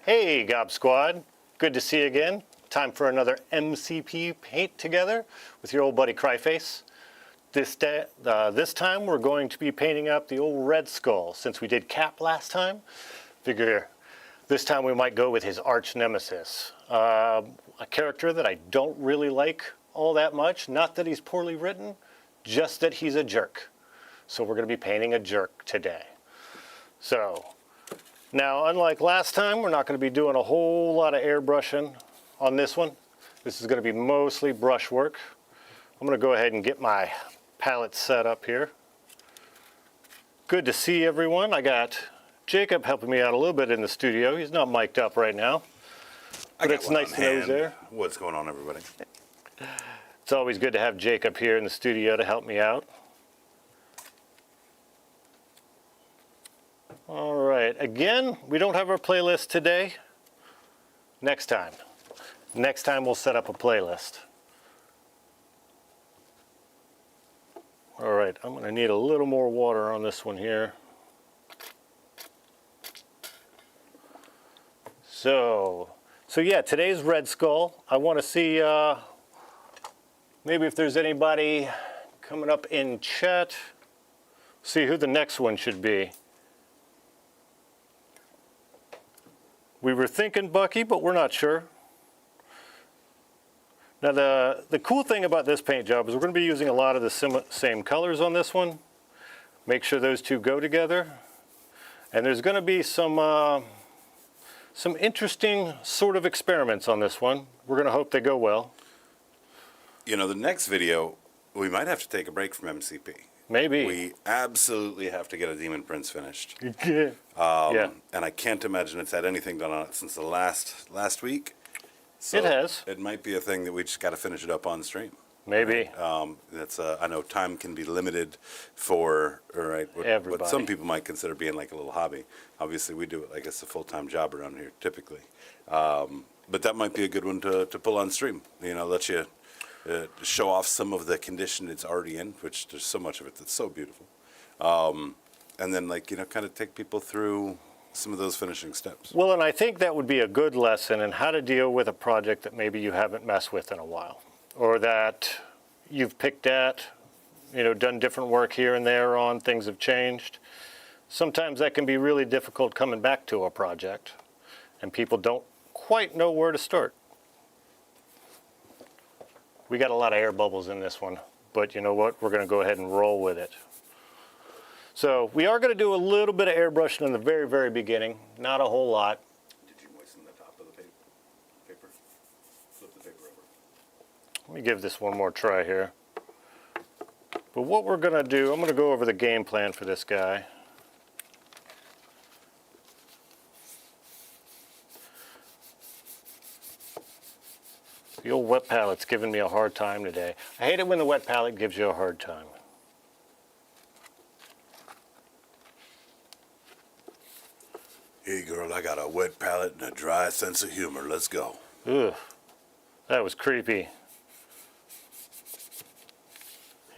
Hey Gob Squad, good to see you again. Time for another MCP paint together with your old buddy Cryface. This time we're going to be painting up the old Red Skull. Since we did Cap last time, figure this time we might go with his arch nemesis. A character that I don't really like all that much, not that he's poorly written, just that he's a jerk. So we're going to be painting a jerk today. So, now unlike last time, we're not going to be doing a whole lot of airbrushing on this one. This is going to be mostly brush work. I'm going to go ahead and get my palette set up here. Good to see everyone. I got Jacob helping me out a little bit in the studio. He's not mic'd up right now, but it's nice to know he's there. What's going on, everybody? It's always good to have Jacob here in the studio to help me out. All right, again, we don't have our playlist today. Next time we'll set up a playlist. All right, I'm gonna need a little more water on this one here. So yeah, today's Red Skull. I wanna see maybe if there's anybody coming up in chat, see who the next one should be. We were thinking Bucky, but we're not sure. Now the cool thing about this paint job is we're going to be using a lot of the same colors on this one. Make sure those two go together. And there's going to be some interesting sort of experiments on this one. We're going to hope they go well. You know, the next video, we might have to take a break from MCP. Maybe. We absolutely have to get a Demon Prince finished. Yeah. And I can't imagine it's had anything done on it since the last week. So it has. It might be a thing that we just got to finish it up on stream. Maybe. That's I know time can be limited for what some people might consider being like a little hobby. Obviously, we do it like it's a full-time job around here typically. But that might be a good one to pull on stream. You know, let you show off some of the condition it's already in, which there's so much of it that's so beautiful. And then, like, you know, kind of take people through some of those finishing steps. Well, and I think that would be a good lesson in how to deal with a project that maybe you haven't messed with in a while, or that you've picked at, you know, done different work here and there on, things have changed. Sometimes that can be really difficult coming back to a project, and people don't quite know where to start. We got a lot of air bubbles in this one, but you know what? We're going to go ahead and roll with it. So we are going to do a little bit of airbrushing in the very, very beginning. Not a whole lot. Did you moisten the top of the paper? Flip the paper over. Let me give this one more try here. But what we're going to do, I'm going to go over the game plan for this guy. The old wet palette's giving me a hard time today. I hate it when the wet palette gives you a hard time. Hey girl, I got a wet palette and a dry sense of humor. Let's go. Ugh, that was creepy.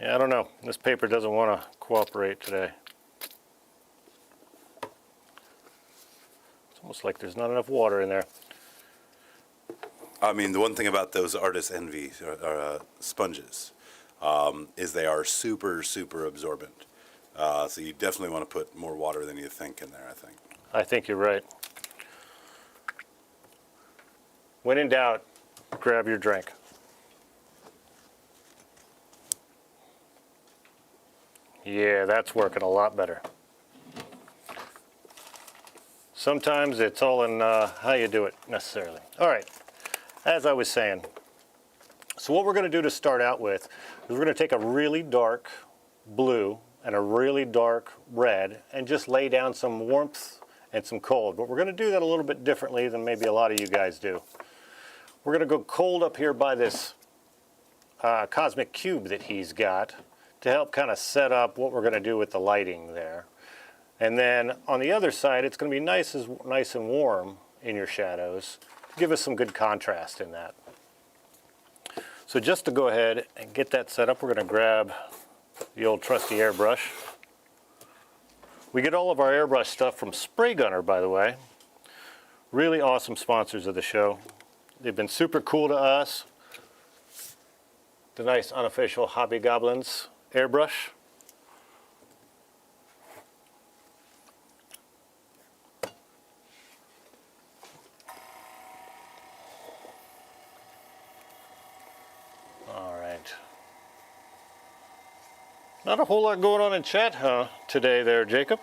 Yeah, I don't know. This paper doesn't want to cooperate today. It's almost like there's not enough water in there. I mean, the one thing about those Artist Envy sponges is they are super, super absorbent. So you definitely want to put more water than you think in there, I think. I think you're right. When in doubt, grab your drink. Yeah, that's working a lot better. Sometimes it's all in how you do it necessarily. All right, as I was saying, so what we're going to do to start out with is we're going to take a really dark blue and a really dark red and just lay down some warmth and some cold. But we're going to do that a little bit differently than maybe a lot of you guys do. We're going to go cold up here by this cosmic cube that he's got to help kind of set up what we're going to do with the lighting there. And then on the other side, it's going to be nice and warm in your shadows to give us some good contrast in that. So just to go ahead and get that set up, we're going to grab the old trusty airbrush. We get all of our airbrush stuff from Spray Gunner, by the way. Really awesome sponsors of the show. They've been super cool to us. The nice unofficial Hobby Goblins airbrush. All right. Not a whole lot going on in chat, huh, today there, Jacob?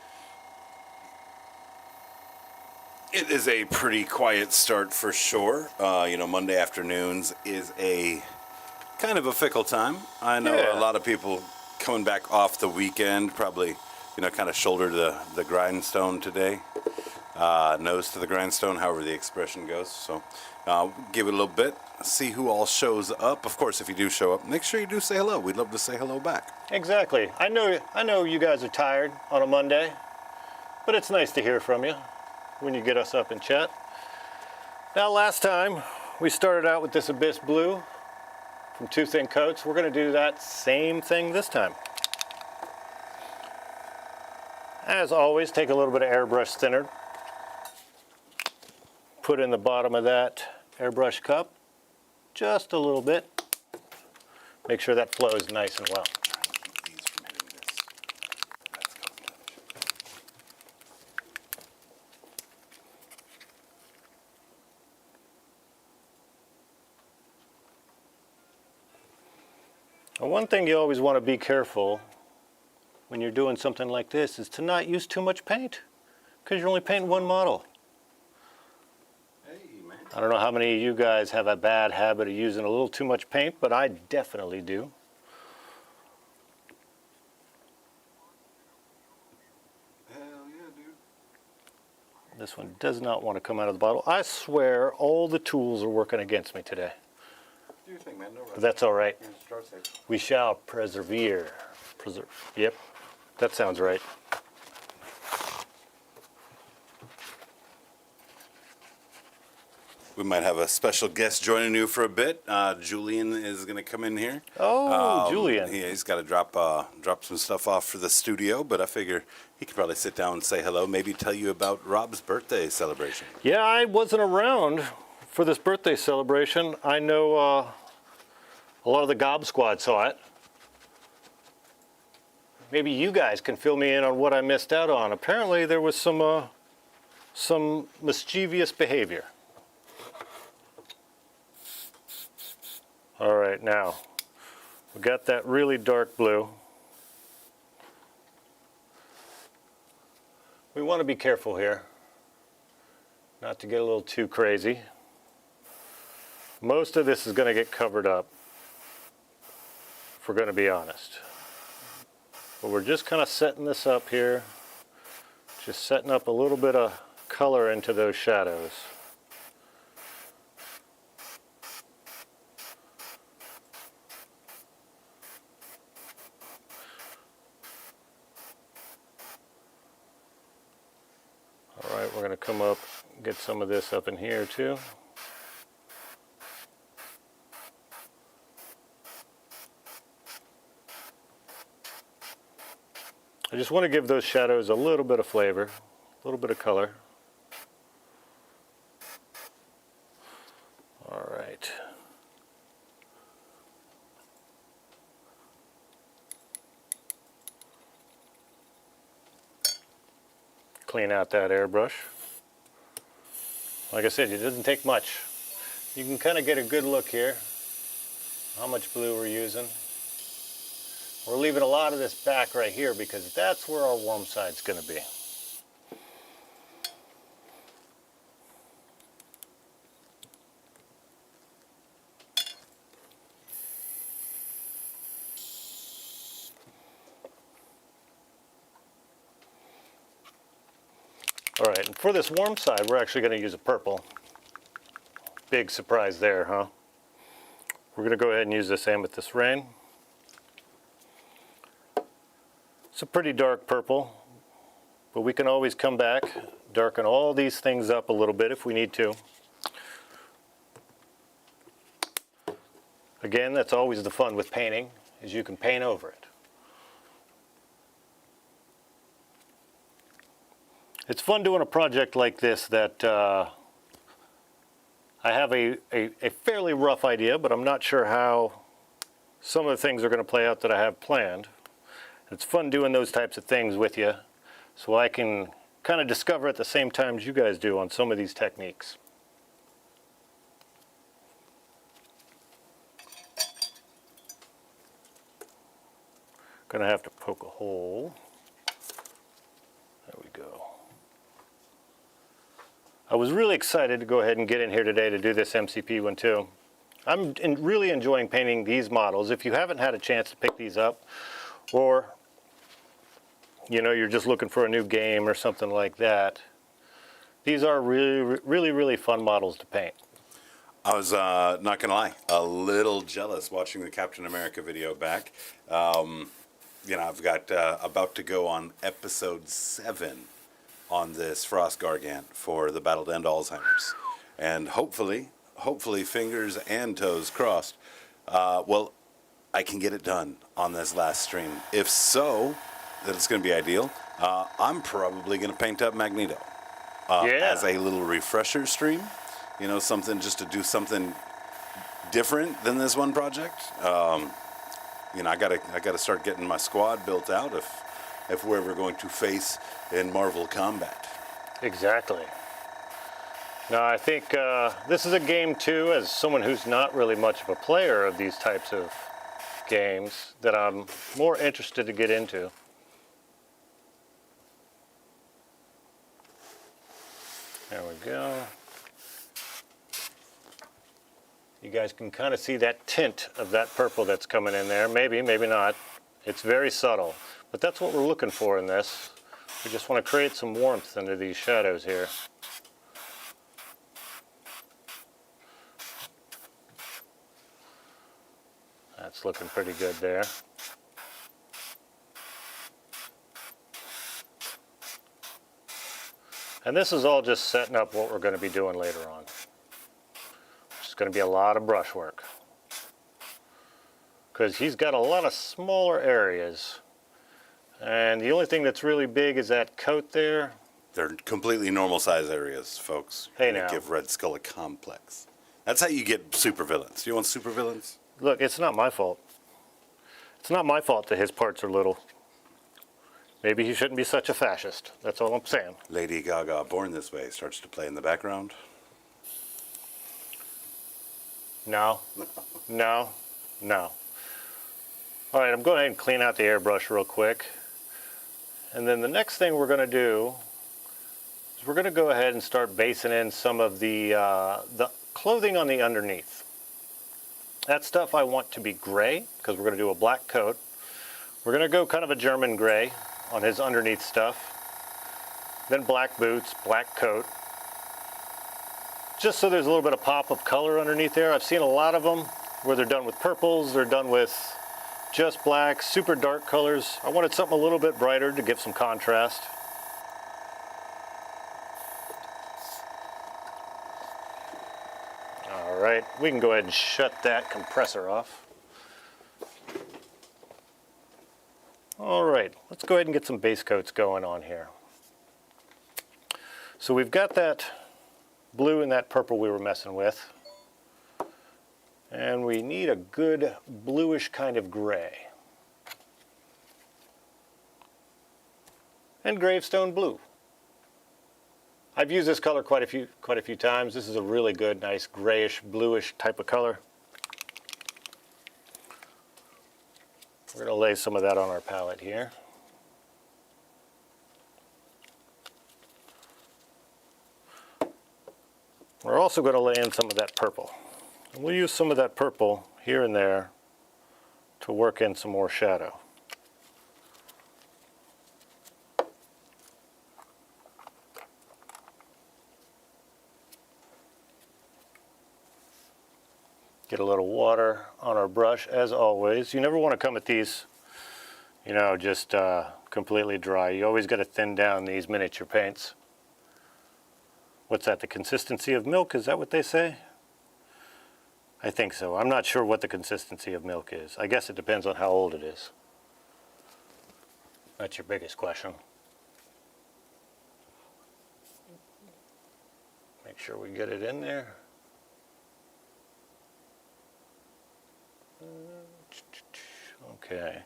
It is a pretty quiet start for sure. Monday afternoons is a kind of a fickle time. I know Yeah. a lot of people coming back off the weekend probably, kind of shoulder the grindstone today. Nose to the grindstone, however the expression goes. So give it a little bit, see who all shows up. Of course, if you do show up, make sure you do say hello. We'd love to say hello back. Exactly. I know you guys are tired on a Monday, but it's nice to hear from you when you get us up in chat. Now, last time we started out with this Abyss Blue from Two Thin Coats. We're going to do that same thing this time. As always, take a little bit of airbrush thinner, put in the bottom of that airbrush cup, just a little bit. Make sure that flows nice and well. Now, one thing you always want to be careful when you're doing something like this is to not use too much paint, because you're only painting one model. Hey, man. I don't know how many of you guys have a bad habit of using a little too much paint, but I definitely do. Hell yeah, dude. This one does not want to come out of the bottle. I swear all the tools are working against me today. Do your thing, man. No rush. But that's all right. Start safe. We shall persevere. Yep, that sounds right. We might have a special guest joining you for a bit. Julian is going to come in here. Oh, Julian. He's got to drop some stuff off for the studio, but I figure he could probably sit down and say hello, maybe tell you about Rob's birthday celebration. Yeah, I wasn't around for this birthday celebration. I know a lot of the Gob Squad saw it. Maybe you guys can fill me in on what I missed out on. Apparently there was some mischievous behavior. All right, now we got that really dark blue. We want to be careful here, not to get a little too crazy. Most of this is going to get covered up, if we're going to be honest. But we're just kind of setting this up here, just setting up a little bit of color into those shadows. All right, we're going to come up and get some of this up in here too. I just want to give those shadows a little bit of flavor, a little bit of color. All right. Clean out that airbrush. Like I said, it doesn't take much. You can kind of get a good look here, how much blue we're using. We're leaving a lot of this back right here because that's where our warm side's going to be. All right, and for this warm side, we're actually going to use a purple. Big surprise there, huh? We're going to go ahead and use this Amethyst Rain. It's a pretty dark purple, but we can always come back, darken all these things up a little bit if we need to. Again, that's always the fun with painting, is you can paint over it. It's fun doing a project like this that I have a fairly rough idea, but I'm not sure how some of the things are going to play out that I have planned. It's fun doing those types of things with you, so I can kind of discover at the same time as you guys do on some of these techniques. Gonna have to poke a hole. There we go. I was really excited to go ahead and get in here today to do this MCP one too. I'm really enjoying painting these models. If you haven't had a chance to pick these up, or you know, you're just looking for a new game or something like that, these are really fun models to paint. I was not gonna lie, a little jealous watching the Captain America video back. You know, I've got about to go on episode 7 on this Frost Gargant for the Battle to End Alzheimer's, and hopefully, fingers and toes crossed, well, I can get it done on this last stream. If so, that it's going to be ideal. I'm probably going to paint up Magneto as a little refresher stream. You know, something just to do something different than this one project. You know, I gotta start getting my squad built out if we're ever going to face in Marvel combat. Exactly. Now, I think this is a game too, as someone who's not really much of a player of these types of games, that I'm more interested to get into. There we go. You guys can kind of see that tint of that purple that's coming in there. Maybe, maybe not. It's very subtle, but that's what we're looking for in this. We just want to create some warmth into these shadows here. That's looking pretty good there. And this is all just setting up what we're going to be doing later on. It's going to be a lot of brush work, because he's got a lot of smaller areas, and the only thing that's really big is that coat there. They're completely normal size areas, folks. Hey, They now. give Red Skull a complex. That's how you get supervillains. You want supervillains? Look, it's not my fault. It's not my fault that his parts are little. Maybe he shouldn't be such a fascist. That's all I'm saying. Lady Gaga, Born This Way, starts to play in the background. No, no, no. All right, I'm going ahead and clean out the airbrush real quick. And then the next thing we're going to do is we're going to go ahead and start basing in some of the clothing on the underneath. That stuff I want to be gray, because we're going to do a black coat. We're going to go kind of a German gray on his underneath stuff. Then black boots, black coat. Just so there's a little bit of pop of color underneath there. I've seen a lot of them where they're done with purples, they're done with just black, super dark colors. I wanted something a little bit brighter to give some contrast. All right, we can go ahead and shut that compressor off. All right, let's go ahead and get some base coats going on here. So we've got that blue and that purple we were messing with. And we need a good bluish kind of gray. And gravestone blue. I've used this color quite a few times. This is a really good, nice grayish, bluish type of color. We're going to lay some of that on our palette here. We're also going to lay in some of that purple. And we'll use some of that purple here and there to work in some more shadow. Get a little water on our brush as always. You never want to come at these, you know, just completely dry. You always got to thin down these miniature paints. What's that, the consistency of milk? Is that what they say? I think so. I'm not sure what the consistency of milk is. I guess it depends on how old it is. That's your biggest question. Make sure we get it in there. Okay.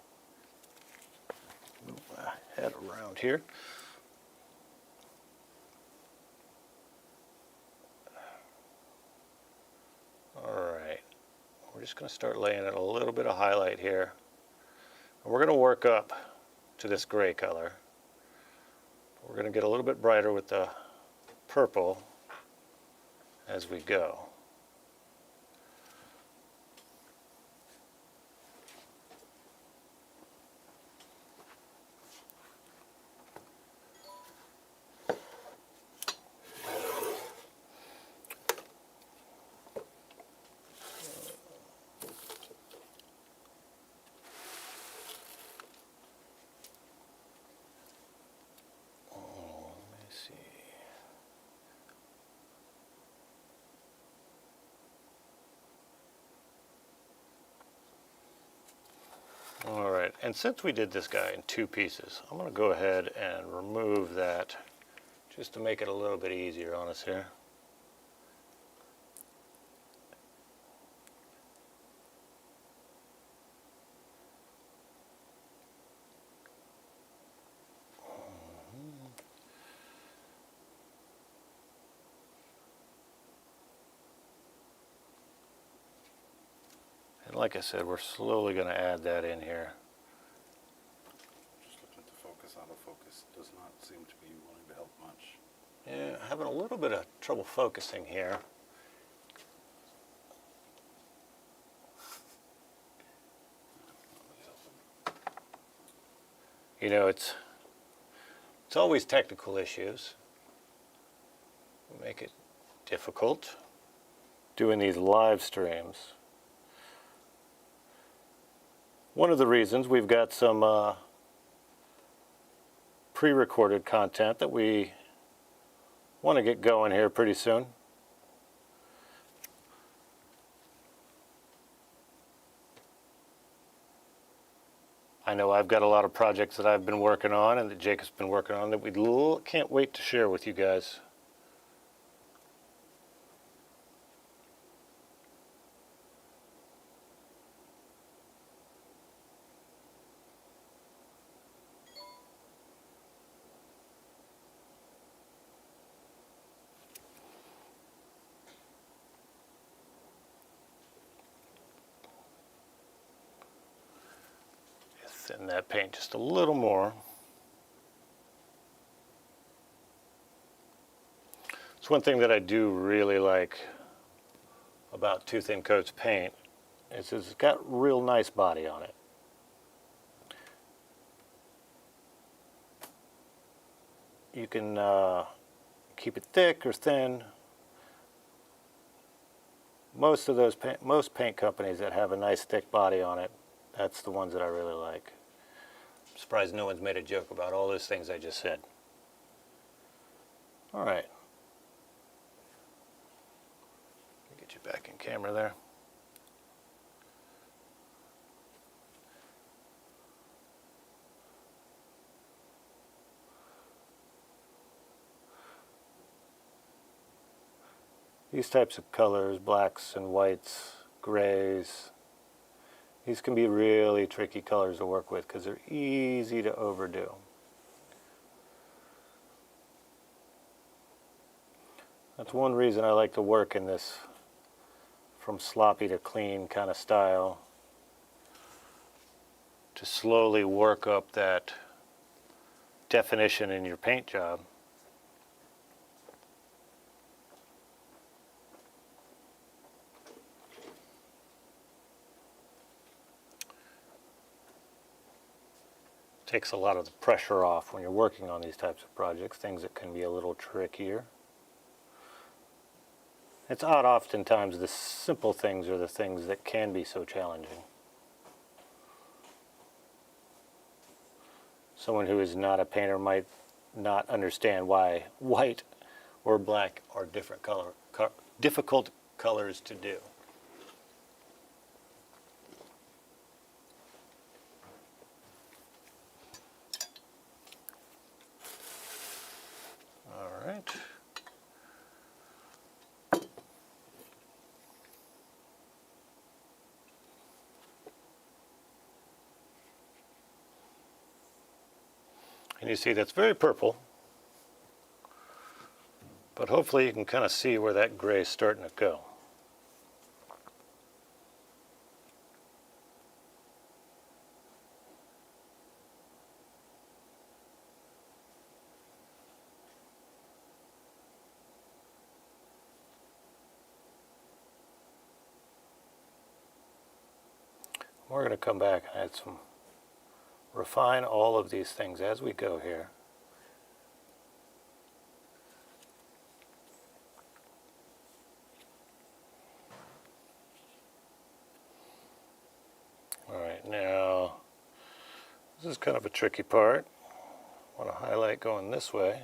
Move my head around here. All right. We're just going to start laying in a little bit of highlight here. And we're going to work up to this gray color. We're going to get a little bit brighter with the purple as we go. All right, and since we did this guy in two pieces, I'm going to go ahead and remove that just to make it a little bit easier on us here. And like I said, we're slowly going to add that in here. Just looking at the focus, autofocus does not seem to be wanting to help much. Yeah, having a little bit of trouble focusing here. You know, it's always technical issues. Make it difficult doing these live streams. One of the reasons we've got some pre-recorded content that we want to get going here pretty soon. I know I've got a lot of projects that I've been working on and that Jacob's been working on that we can't wait to share with you guys. Thin that paint just a little more. It's one thing that I do really like about Two Thin Coats paint is it's got real nice body on it. You can keep it thick or thin. Most paint companies that have a nice thick body on it, that's the ones that I really like. I'm surprised no one's made a joke about all those things I just said. All right. Get you back in camera there. These types of colors, blacks and whites, grays, these can be really tricky colors to work with because they're easy to overdo. That's one reason I like to work in this from sloppy to clean kind of style, to slowly work up that definition in your paint job. Takes a lot of the pressure off when you're working on these types of projects, things that can be a little trickier. It's odd oftentimes the simple things are the things that can be so challenging. Someone who is not a painter might not understand why white or black are difficult colors to do. All right. And you see that's very purple, but hopefully you can kind of see where that gray is starting to go. We're going to come back and add some, refine all of these things as we go here. All right, now this is kind of a tricky part. I want to highlight going this way.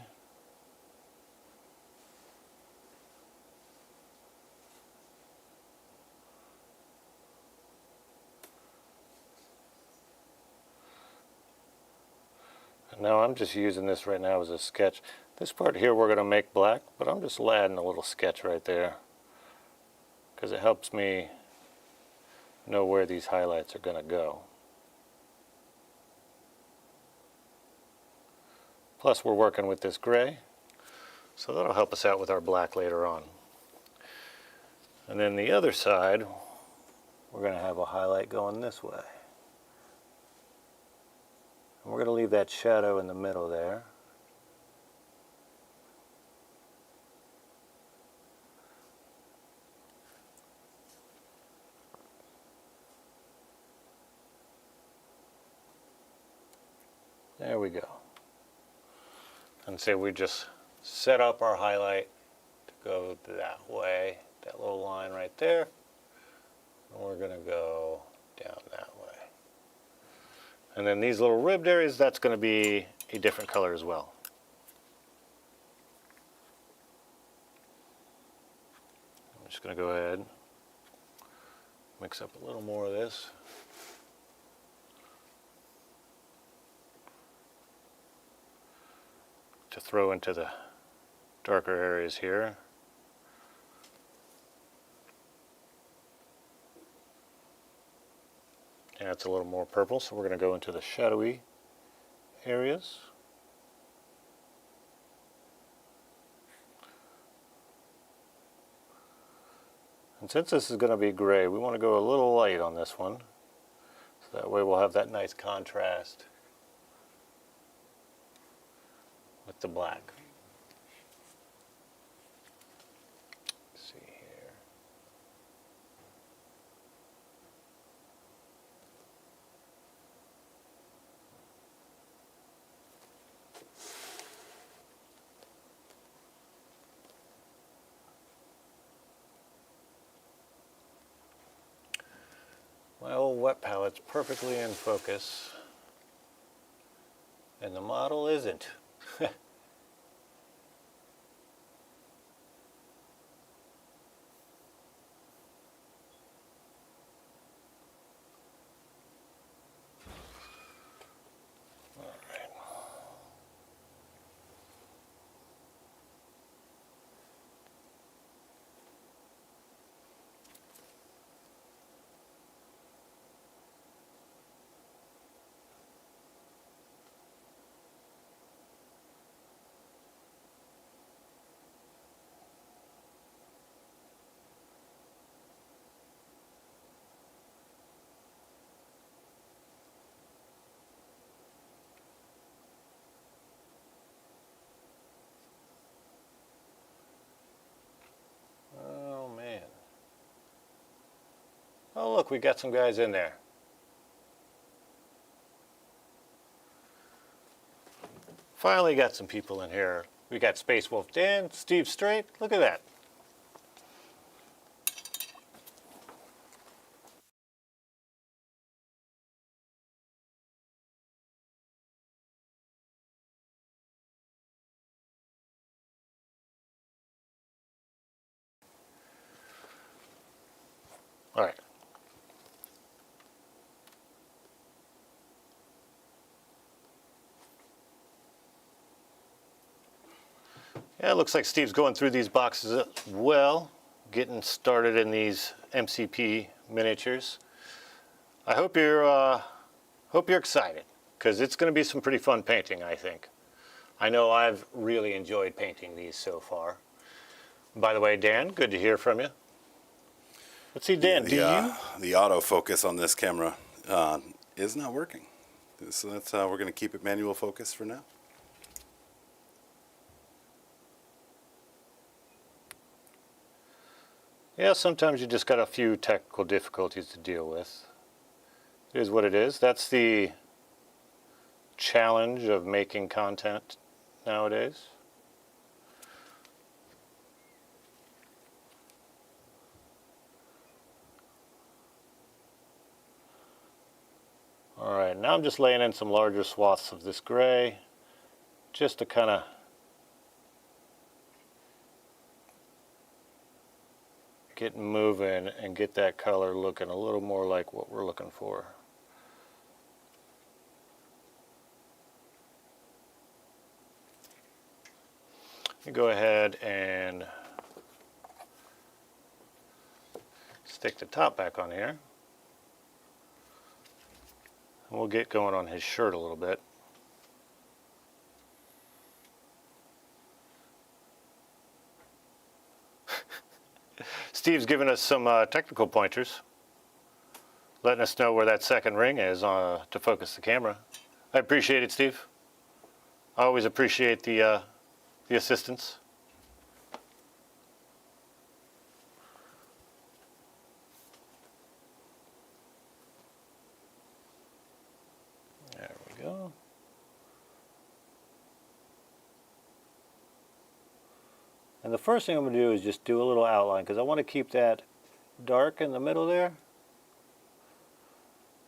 Now I'm just using this right now as a sketch. This part here we're going to make black, but I'm just adding a little sketch right there because it helps me know where these highlights are going to go. Plus we're working with this gray, so that'll help us out with our black later on. And then the other side, we're going to have a highlight going this way. We're going to leave that shadow in the middle there. There we go. And say we just set up our highlight to go that way, that little line right there. And we're going to go down that way. And then these little ribbed areas, that's going to be a different color as well. I'm just going to go ahead, mix up a little more of this. To throw into the darker areas here. And it's a little more purple, so we're going to go into the shadowy areas. And since this is going to be gray, we want to go a little light on this one. So that way we'll have that nice contrast with the black. Let's see here. My old wet palette's perfectly in focus, and the model isn't. Oh look, we got some guys in there. Finally got some people in here. We got Space Wolf Dan, Steve Strait, look at that. All right. Yeah, it looks like Steve's going through these boxes as well, getting started in these MCP miniatures. I hope you're excited. because it's going to be some pretty fun painting, I think. I know I've really enjoyed painting these so far. By the way, Dan, good to hear from you. Let's see, Dan, do you? The autofocus on this camera is not working. So that's we're going to keep it manual focus for now. Yeah, sometimes you just got a few technical difficulties to deal with. It is what it is. That's the challenge of making content nowadays. All right, now I'm just laying in some larger swaths of this gray just to kind of get moving and get that color looking a little more like what we're looking for. You go ahead and stick the top back on here. And we'll get going on his shirt a little bit. Steve's giving us some technical pointers, letting us know where that second ring is to focus the camera. I appreciate it, Steve. I always appreciate the assistance. There we go. And the first thing I'm going to do is just do a little outline because I want to keep that dark in the middle there.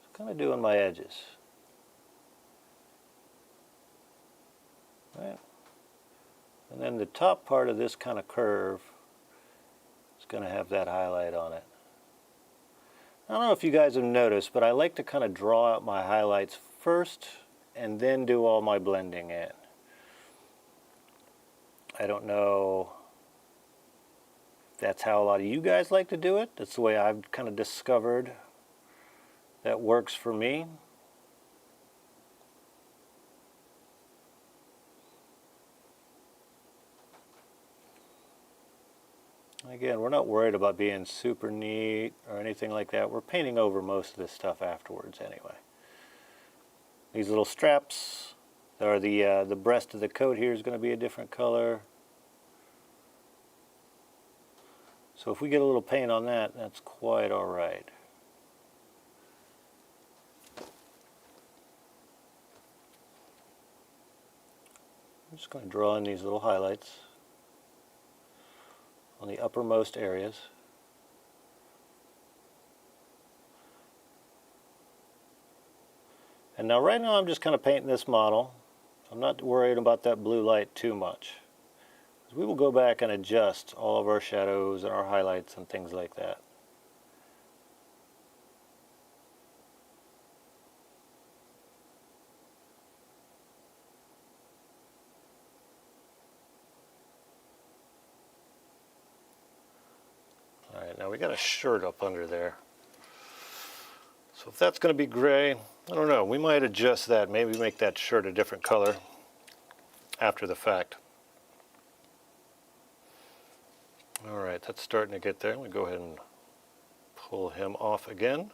Just kind of doing my edges. Right. And then the top part of this kind of curve is going to have that highlight on it. I don't know if you guys have noticed, but I like to kind of draw out my highlights first and then do all my blending in. I don't know if that's how a lot of you guys like to do it. That's the way I've kind of discovered that works for me. Again, we're not worried about being super neat or anything like that. We're painting over most of this stuff afterwards anyway. These little straps, or the breast of the coat here is going to be a different color. So if we get a little paint on that, that's quite all right. I'm just going to draw in these little highlights on the uppermost areas. And now right now I'm just kind of painting this model. I'm not worried about that blue light too much. We will go back and adjust all of our shadows and our highlights and things like that. All right, now we got a shirt up under there. So if that's going to be gray, I don't know, we might adjust that, maybe make that shirt a different color after the fact. All right, that's starting to get there. We go ahead and pull him off again.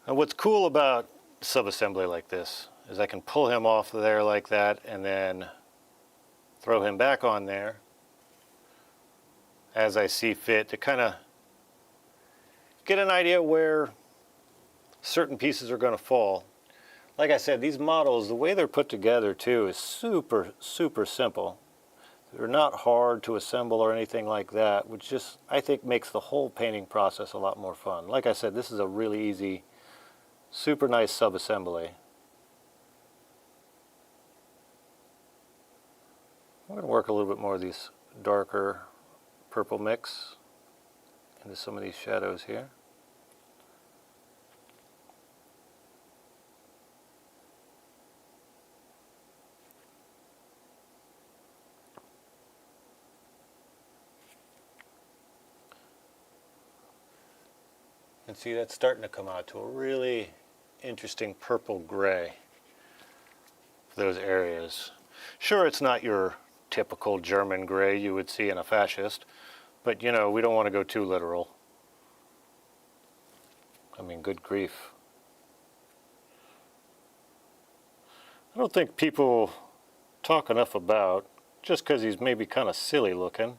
And what's cool about subassembly like this is I can pull him off there like that and then throw him back on there as I see fit to kind of get an idea where certain pieces are going to fall. Like I said, these models, the way they're put together too is super, super simple. They're not hard to assemble or anything like that, which just, I think, makes the whole painting process a lot more fun. Like I said, this is a really easy, super nice subassembly. I'm going to work a little bit more of these darker purple mix into some of these shadows here. And see, that's starting to come out to a really interesting purple gray for those areas. Sure, it's not your typical German gray you would see in a fascist, but you know, we don't want to go too literal. I mean, good grief. I don't think people talk enough about, just because he's maybe kind of silly looking,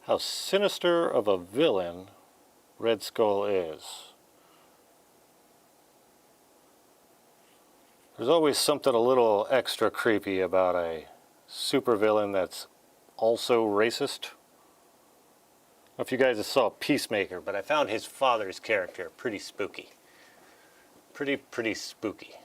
how sinister of a villain Red Skull is. There's always something a little extra creepy about a supervillain that's also racist. I don't know if you guys saw Peacemaker, but I found his father's character pretty spooky. Pretty spooky.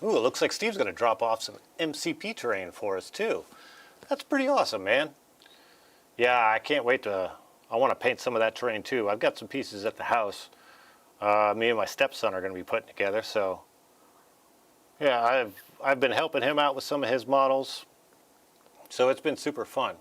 Ooh, it looks like Steve's going to drop off some MCP terrain for us too. That's pretty awesome, man. Yeah, I can't wait to, I want to paint some of that terrain too. I've got some pieces at the house. Me and my stepson are going to be putting together, so yeah, I've been helping him out with some of his models. So it's been super fun.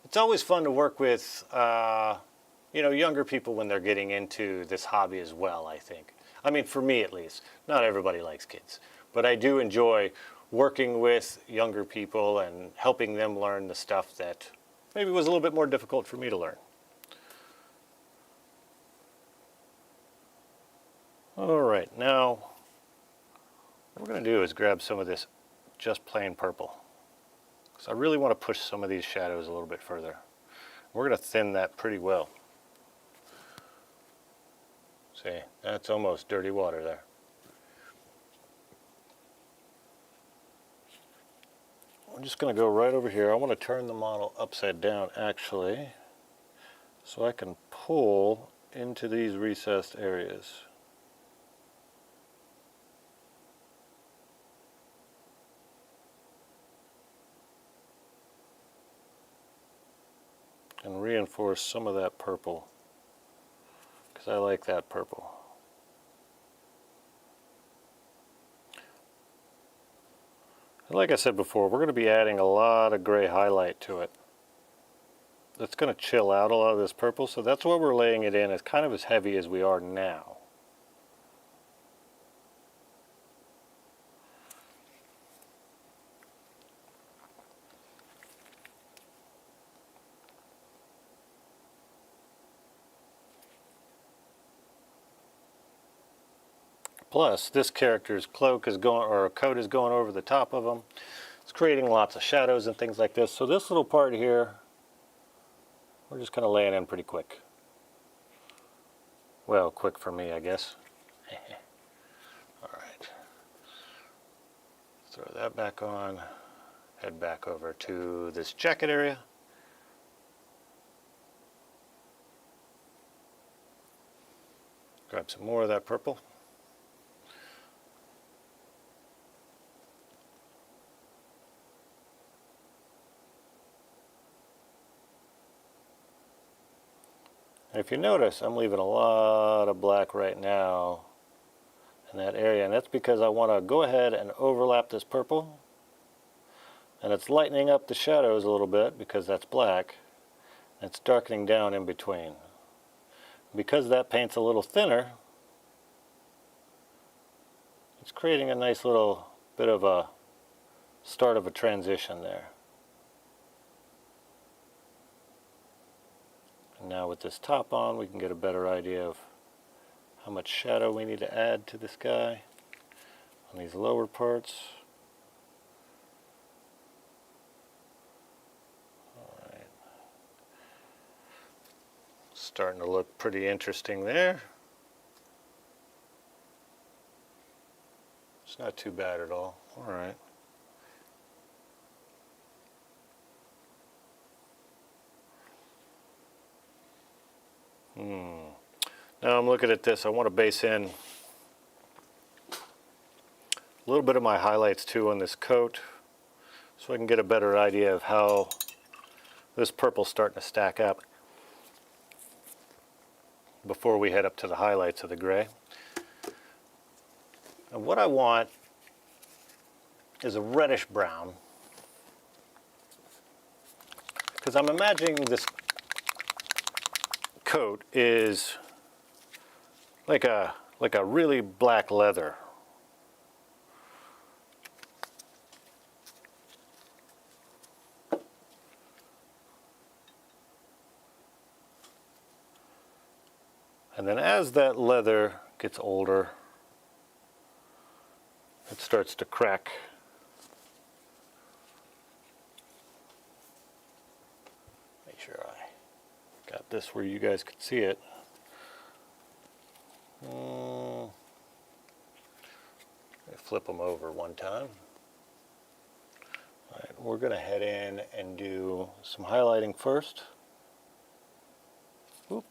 It's always fun to work with, you know, younger people when they're getting into this hobby as well, I think. I mean, for me at least. Not everybody likes kids. But I do enjoy working with younger people and helping them learn the stuff that maybe was a little bit more difficult for me to learn. All right, now what we're going to do is grab some of this just plain purple. Because I really want to push some of these shadows a little bit further. We're going to thin that pretty well. See, that's almost dirty water there. I'm just going to go right over here. I want to turn the model upside down actually, so I can pull into these recessed areas. And reinforce some of that purple, because I like that purple. Like I said before, we're going to be adding a lot of gray highlight to it. That's going to chill out a lot of this purple, so that's why we're laying it in as kind of as heavy as we are now. Plus, this character's cloak is going, or coat is going over the top of him. It's creating lots of shadows and things like this. So this little part here, we're just kind of laying in pretty quick. Well, quick for me, I guess. All right. Throw that back on. Head back over to this jacket area. Grab some more of that purple. If you notice, I'm leaving a lot of black right now in that area, and that's because I want to go ahead and overlap this purple, and it's lightening up the shadows a little bit because that's black, and it's darkening down in between. Because that paint's a little thinner, it's creating a nice little bit of a start of a transition there. Now with this top on, we can get a better idea of how much shadow we need to add to this guy on these lower parts. All right. Starting to look pretty interesting there. It's not too bad at all. All right. Now I'm looking at this, I want to base in a little bit of my highlights too on this coat so I can get a better idea of how this purple's starting to stack up before we head up to the highlights of the gray. And what I want is a reddish brown, because I'm imagining this coat is like a really black leather. And then as that leather gets older, it starts to crack. Make sure I got this where you guys could see it. Let me flip them over one time. All right, we're going to head in and do some highlighting first. Oop.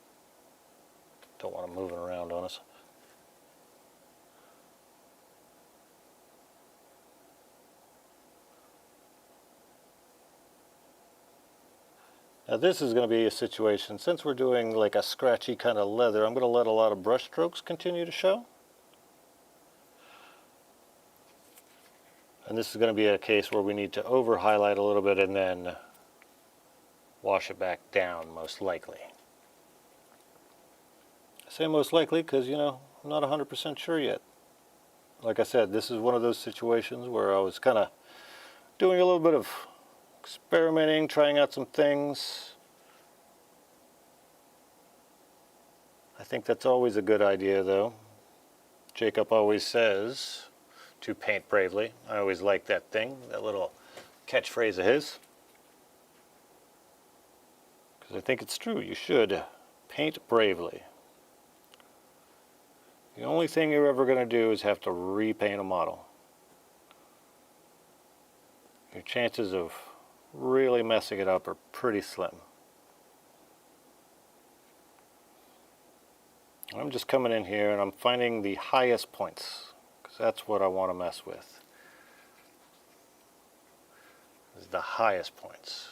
Don't want them moving around on us. Now this is going to be a situation, since we're doing like a scratchy kind of leather, I'm going to let a lot of brush strokes continue to show. And this is going to be a case where we need to over highlight a little bit and then wash it back down, most likely. I say most likely because, you know, I'm not 100% sure yet. Like I said, this is one of those situations where I was kind of doing a little bit of experimenting, trying out some things. I think that's always a good idea, though. Jacob always says to paint bravely. I always like that thing, that little catchphrase of his. Because I think it's true. You should paint bravely. The only thing you're ever going to do is have to repaint a model. Your chances of really messing it up are pretty slim. I'm just coming in here and I'm finding the highest points, because that's what I want to mess with. Is the highest points.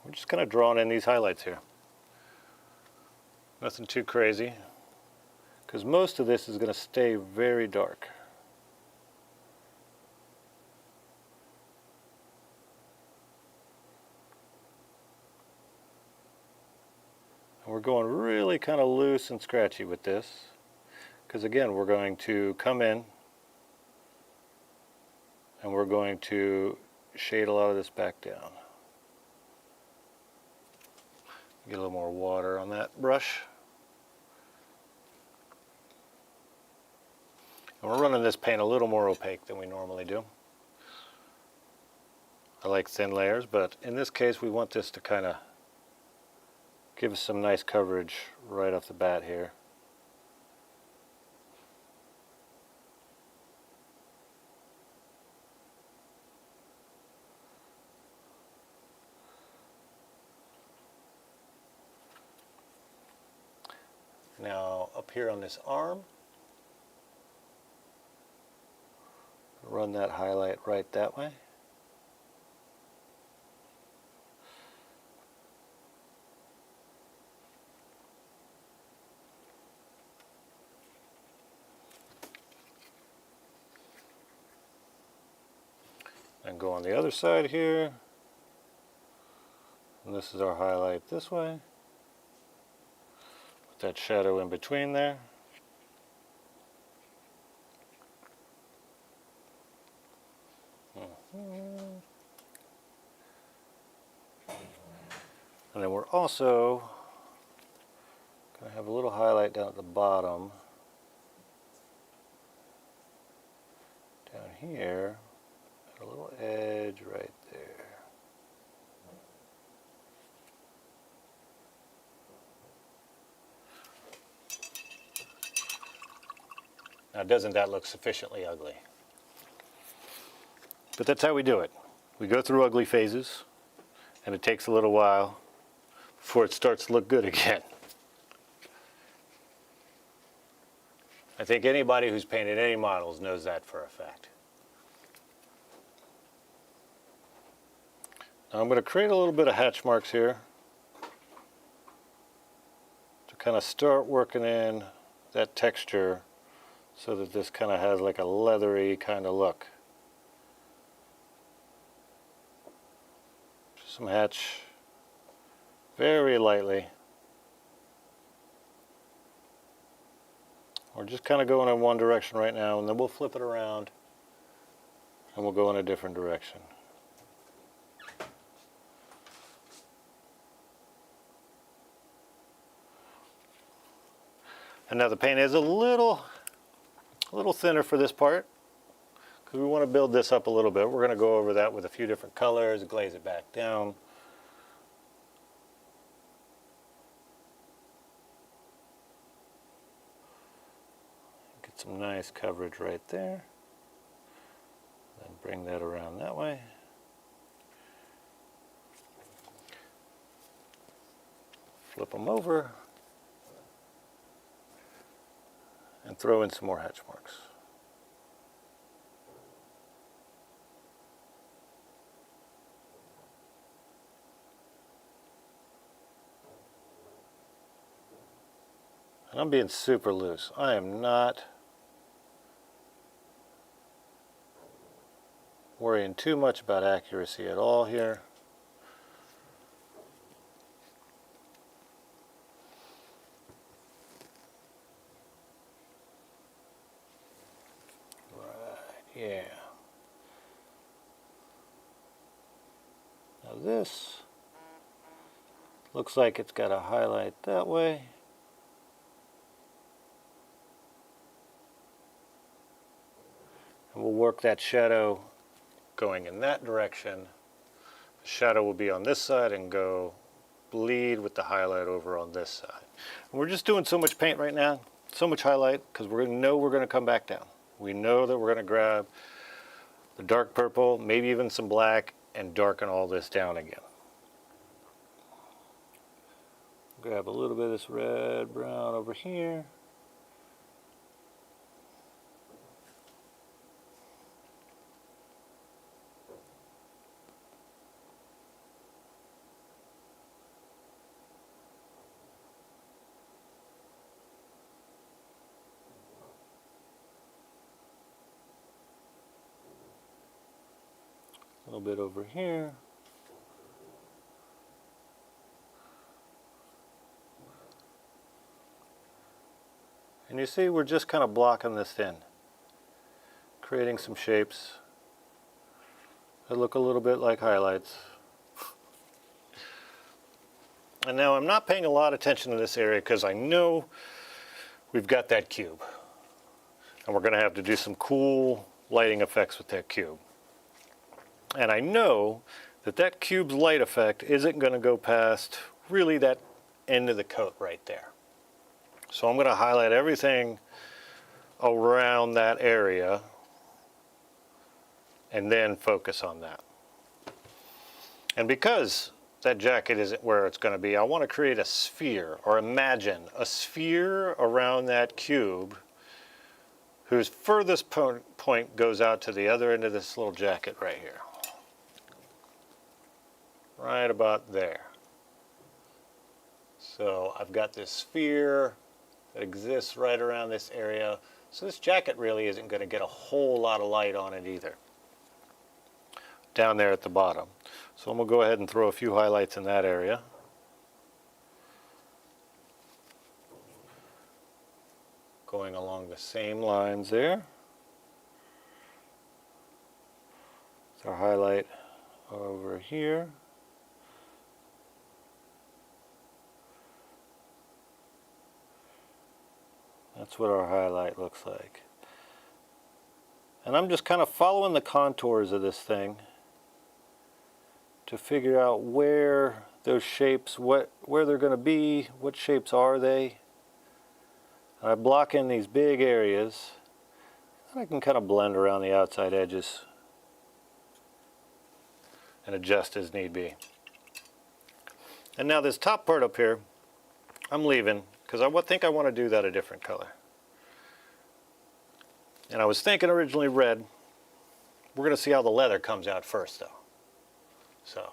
We're just kind of drawing in these highlights here. Nothing too crazy, because most of this is going to stay very dark. And we're going really kind of loose and scratchy with this, because again, we're going to come in and we're going to shade a lot of this back down. Get a little more water on that brush. And we're running this paint a little more opaque than we normally do. I like thin layers, but in this case we want this to kind of give us some nice coverage right off the bat here. Now up here on this arm, run that highlight right that way. And go on the other side here. And this is our highlight this way. That shadow in between there. And then we're also going to have a little highlight down at the bottom. Down here, a little edge right there. Now, doesn't that look sufficiently ugly? But that's how we do it. We go through ugly phases, and it takes a little while before it starts to look good again. I think anybody who's painted any models knows that for a fact. Now I'm going to create a little bit of hatch marks here to kind of start working in that texture so that this kind of has like a leathery kind of look. Just some hatch very lightly. We're just kind of going in one direction right now, and then we'll flip it around and we'll go in a different direction. And now the paint is a little thinner for this part because we want to build this up a little bit. We're going to go over that with a few different colors, glaze it back down. Get some nice coverage right there. Then bring that around that way. Flip them over. And throw in some more hatch marks. And I'm being super loose. I am not worrying too much about accuracy at all here. Yeah. Now this looks like it's got a highlight that way. And we'll work that shadow going in that direction. The shadow will be on this side and go bleed with the highlight over on this side. And we're just doing so much paint right now, so much highlight, because we're going to know we're going to come back down. We know that we're going to grab the dark purple, maybe even some black, and darken all this down again. Grab a little bit of this red, brown over here. A little bit over here. And you see we're just kind of blocking this in, creating some shapes that look a little bit like highlights. And now I'm not paying a lot of attention to this area because I know we've got that cube. And we're going to have to do some cool lighting effects with that cube. And I know that that cube's light effect isn't going to go past really that end of the coat right there. So I'm going to highlight everything around that area and then focus on that. And because that jacket isn't where it's going to be, I want to create a sphere, or imagine a sphere around that cube whose furthest point goes out to the other end of this little jacket right here. Right about there. So I've got this sphere that exists right around this area. So this jacket really isn't going to get a whole lot of light on it either. Down there at the bottom. So I'm going to go ahead and throw a few highlights in that area. Going along the same lines there. It's our highlight over here. That's what our highlight looks like. And I'm just kind of following the contours of this thing to figure out where those shapes, where they're going to be, what shapes are they. And I block in these big areas, and I can kind of blend around the outside edges and adjust as need be. And now this top part up here, I'm leaving, because I think I want to do that a different color. And I was thinking originally red. We're going to see how the leather comes out first, though. So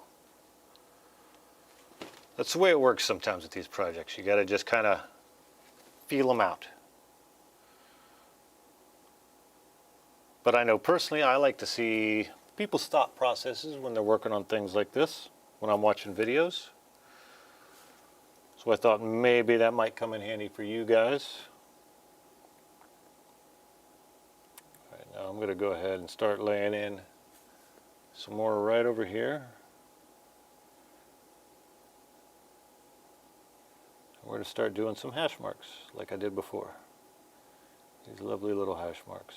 that's the way it works sometimes with these projects. You got to just kind of feel them out. But I know personally I like to see people's thought processes when they're working on things like this, when I'm watching videos. So I thought maybe that might come in handy for you guys. All right, now I'm going to go ahead and start laying in some more right over here. We're going to start doing some hash marks like I did before. These lovely little hash marks.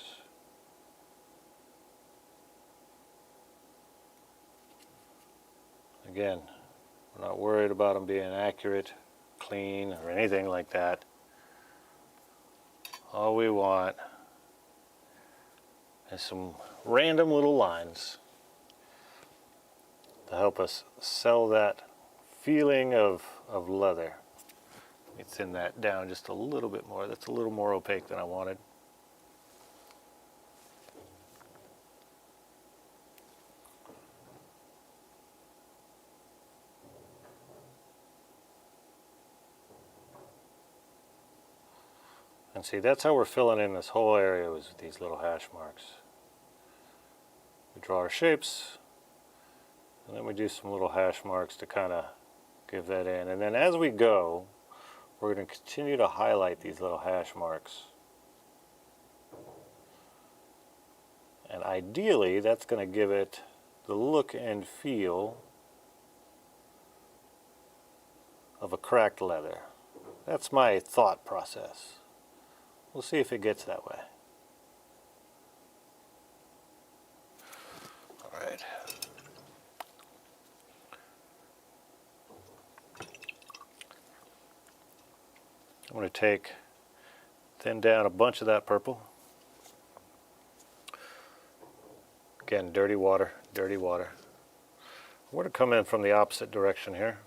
Again, we're not worried about them being accurate, clean, or anything like that. All we want is some random little lines to help us sell that feeling of leather. Let me thin that down just a little bit more. That's a little more opaque than I wanted. And see, that's how we're filling in this whole area, with these little hash marks. We draw our shapes, and then we do some little hash marks to kind of give that in. And then as we go, we're going to continue to highlight these little hash marks. And ideally, that's going to give it the look and feel of a cracked leather. That's my thought process. We'll see if it gets that way. All right. I'm going to thin down a bunch of that purple. Again, dirty water, dirty water. We're going to come in from the opposite direction here.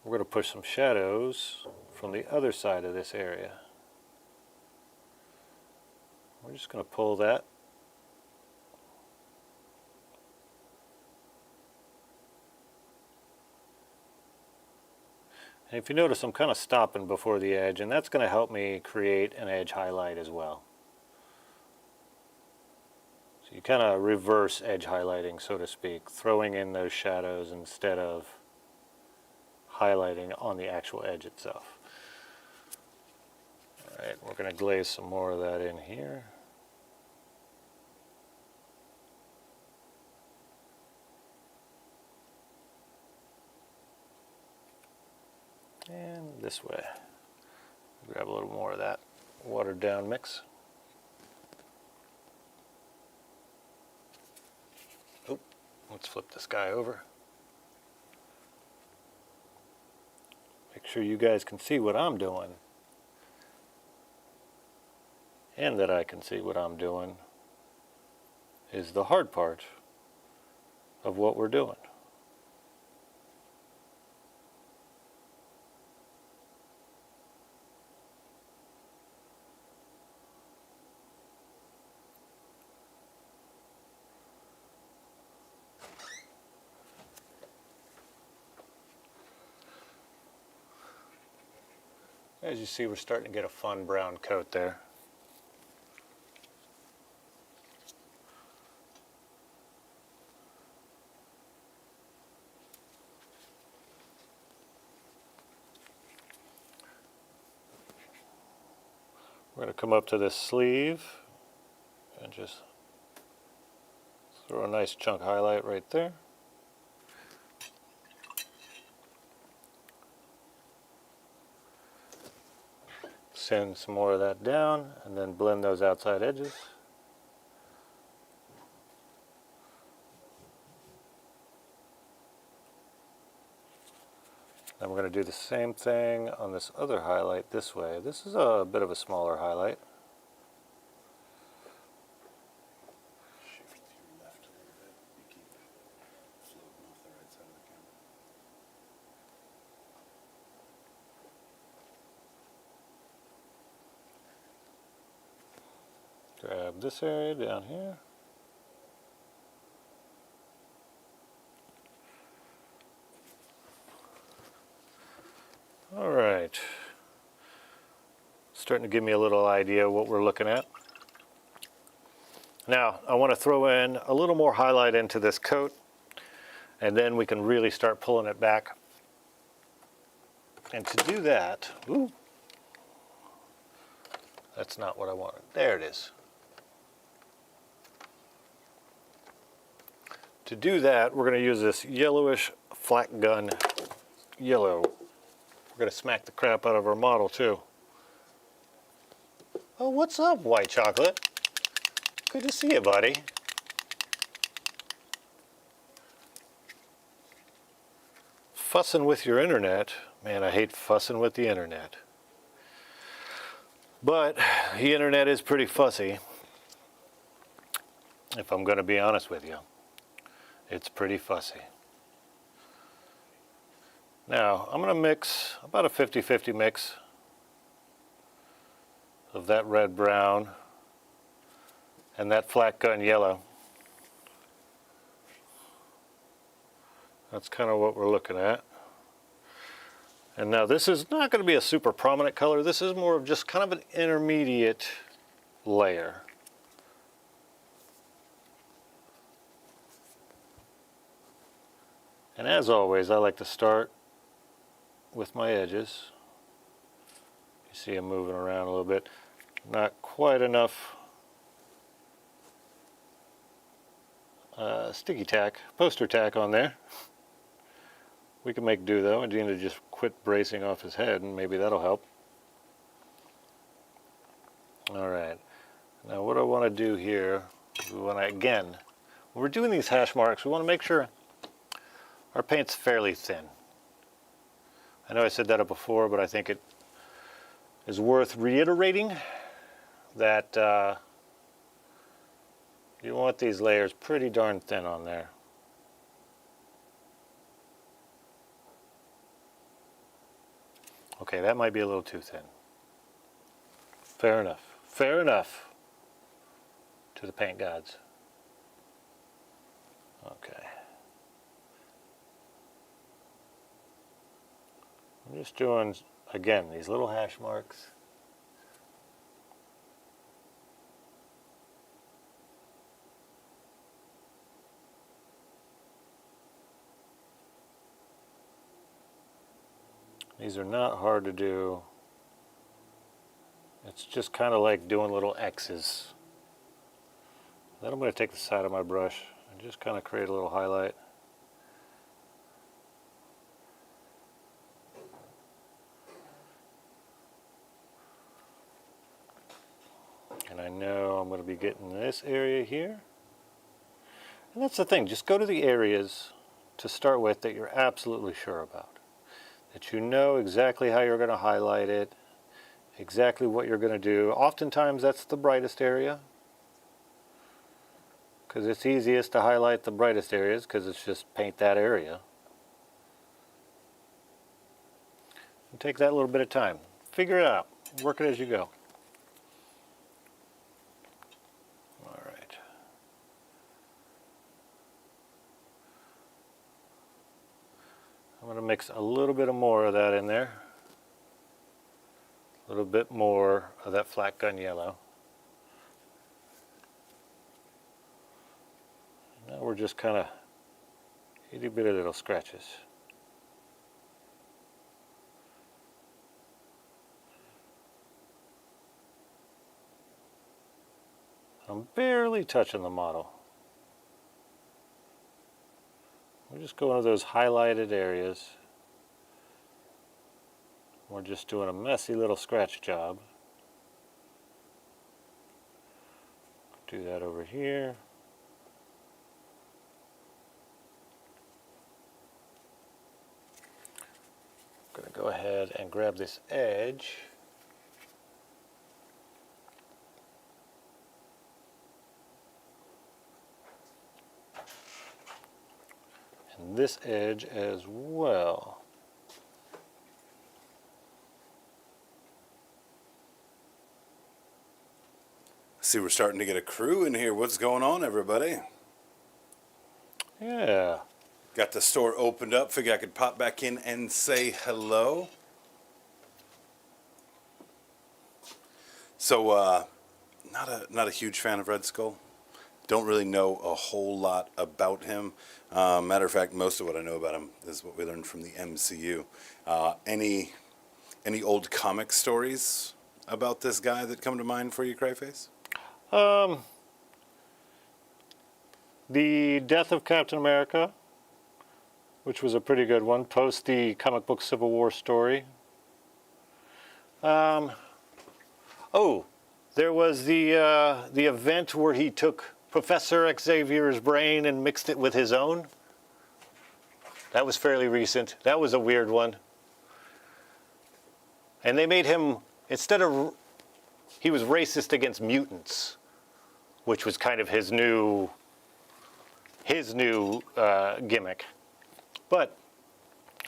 We're going to push some shadows from the other side of this area. We're just going to pull that. And if you notice, I'm kind of stopping before the edge, and that's going to help me create an edge highlight as well. So you kind of reverse edge highlighting, so to speak, throwing in those shadows instead of highlighting on the actual edge itself. All right, we're going to glaze some more of that in here. And this way. Grab a little more of that watered down mix. Oh, let's flip this guy over. Make sure you guys can see what I'm doing, and that I can see what I'm doing is the hard part of what we're doing. As you see, we're starting to get a fun brown coat there. We're going to come up to this sleeve and just throw a nice chunk highlight right there. Send some more of that down and then blend those outside edges. Then we're going to do the same thing on this other highlight this way. This is a bit of a smaller highlight. Shift to your left a little bit. You keep floating off the right side of the camera. have this area down here. All right. Starting to give me a little idea of what we're looking at. Now, I want to throw in a little more highlight into this coat, and then we can really start pulling it back. And to do that, ooh, that's not what I wanted. There it is. To do that, we're going to use this yellowish flak gun yellow. We're going to smack the crap out of our model too. Oh, what's up, white chocolate? Good to see you, buddy. Fussing with your internet. Man, I hate fussing with the internet. But the internet is pretty fussy, if I'm going to be honest with you. It's pretty fussy. Now, I'm going to mix about a 50-50 mix of that red-brown and that flat gun yellow. That's kind of what we're looking at. And now this is not going to be a super prominent color. This is more of just kind of an intermediate layer. And as always, I like to start with my edges. You see them moving around a little bit. Not quite enough sticky tack, poster tack on there. We can make do though. I need to just quit bracing off his head and maybe that'll help. Alright, now what I want to do here, when we're doing these hash marks, we want to make sure our paint's fairly thin. I know I said that up before, but I think it is worth reiterating that you want these layers pretty darn thin on there. Okay, that might be a little too thin. Fair enough. Fair enough to the paint gods. Okay. I'm just doing, again, these little hash marks. These are not hard to do. It's just kind of like doing little X's. Then I'm going to take the side of my brush and just kind of create a little highlight. And I know I'm going to be getting this area here. And that's the thing, just go to the areas to start with that you're absolutely sure about. That you know exactly how you're going to highlight it, exactly what you're going to do. Oftentimes that's the brightest area, because it's easiest to highlight the brightest areas because it's just paint that area. And take that little bit of time. Figure it out. Work it as you go. Alright. I'm going to mix a little bit more of that in there. A little bit more of that flat gun yellow. Now we're just kind of itty bitty little scratches. I'm barely touching the model. We're just going to those highlighted areas. We're just doing a messy little scratch job. Do that over here. I'm going to go ahead and grab this edge. And this edge as well. See, we're starting to get a crew in here. What's going on, everybody? Yeah. Got the store opened up. Figure I could pop back in and say hello. So, not a huge fan of Red Skull. Don't really know a whole lot about him. Matter of fact, most of what I know about him is what we learned from the MCU. Any old comic stories about this guy that come to mind for you, Cryface? The death of Captain America, which was a pretty good one, post the comic book Civil War story. Oh, there was the event where he took Professor Xavier's brain and mixed it with his own. That was fairly recent. That was a weird one. And they made him, he was racist against mutants, which was kind of his new gimmick. But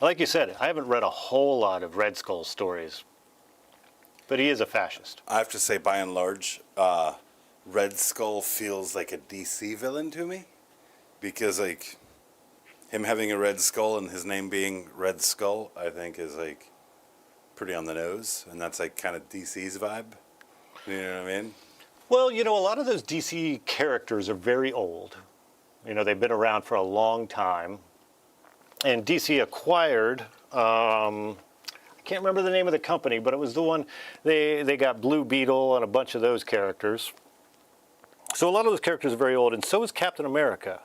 like you said, I haven't read a whole lot of Red Skull stories. But he is a fascist. I have to say, by and large, Red Skull feels like a DC villain to me, because like him having a red skull and his name being Red Skull, I think is like pretty on the nose, and that's like kind of DC's vibe. You know what I mean? Well, a lot of those DC characters are very old. They've been around for a long time, and DC acquired. I can't remember the name of the company, but it was the one they got Blue Beetle and a bunch of those characters. So a lot of those characters are very old, and so is Captain America.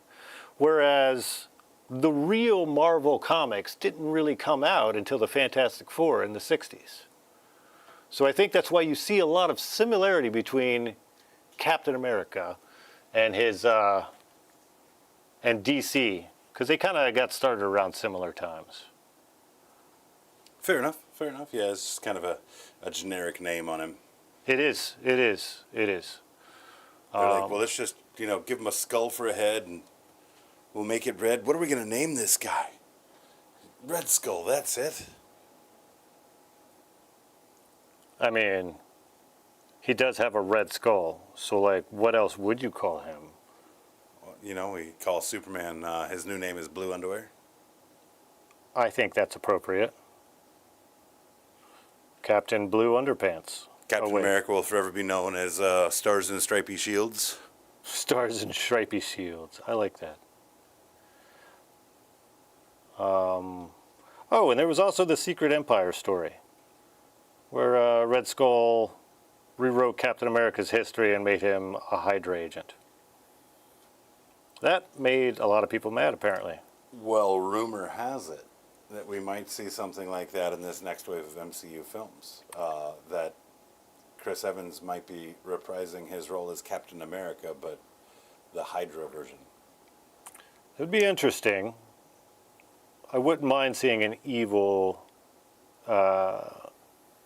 Whereas the real Marvel comics didn't really come out until the Fantastic Four in the 60s. So I think that's why you see a lot of similarity between Captain America and his and DC, because they kind of got started around similar times. Fair enough. Yeah, it's just kind of a generic name on him. It is. They're like, well, let's just, give him a skull for a head and we'll make it red. What are we going to name this guy? Red Skull, that's it. I mean, he does have a red skull, so like, what else would you call him? We call Superman, his new name is Blue Underwear. I think that's appropriate. Captain Blue Underpants. Captain America will forever be known as Stars and Stripy Shields. Stars and Stripy Shields. I like that. Oh, and there was also the Secret Empire story, where Red Skull rewrote Captain America's history and made him a Hydra agent. That made a lot of people mad, apparently. Well, rumor has it that we might see something like that in this next wave of MCU films. That Chris Evans might be reprising his role as Captain America, but the Hydra version. It would be interesting. I wouldn't mind seeing an evil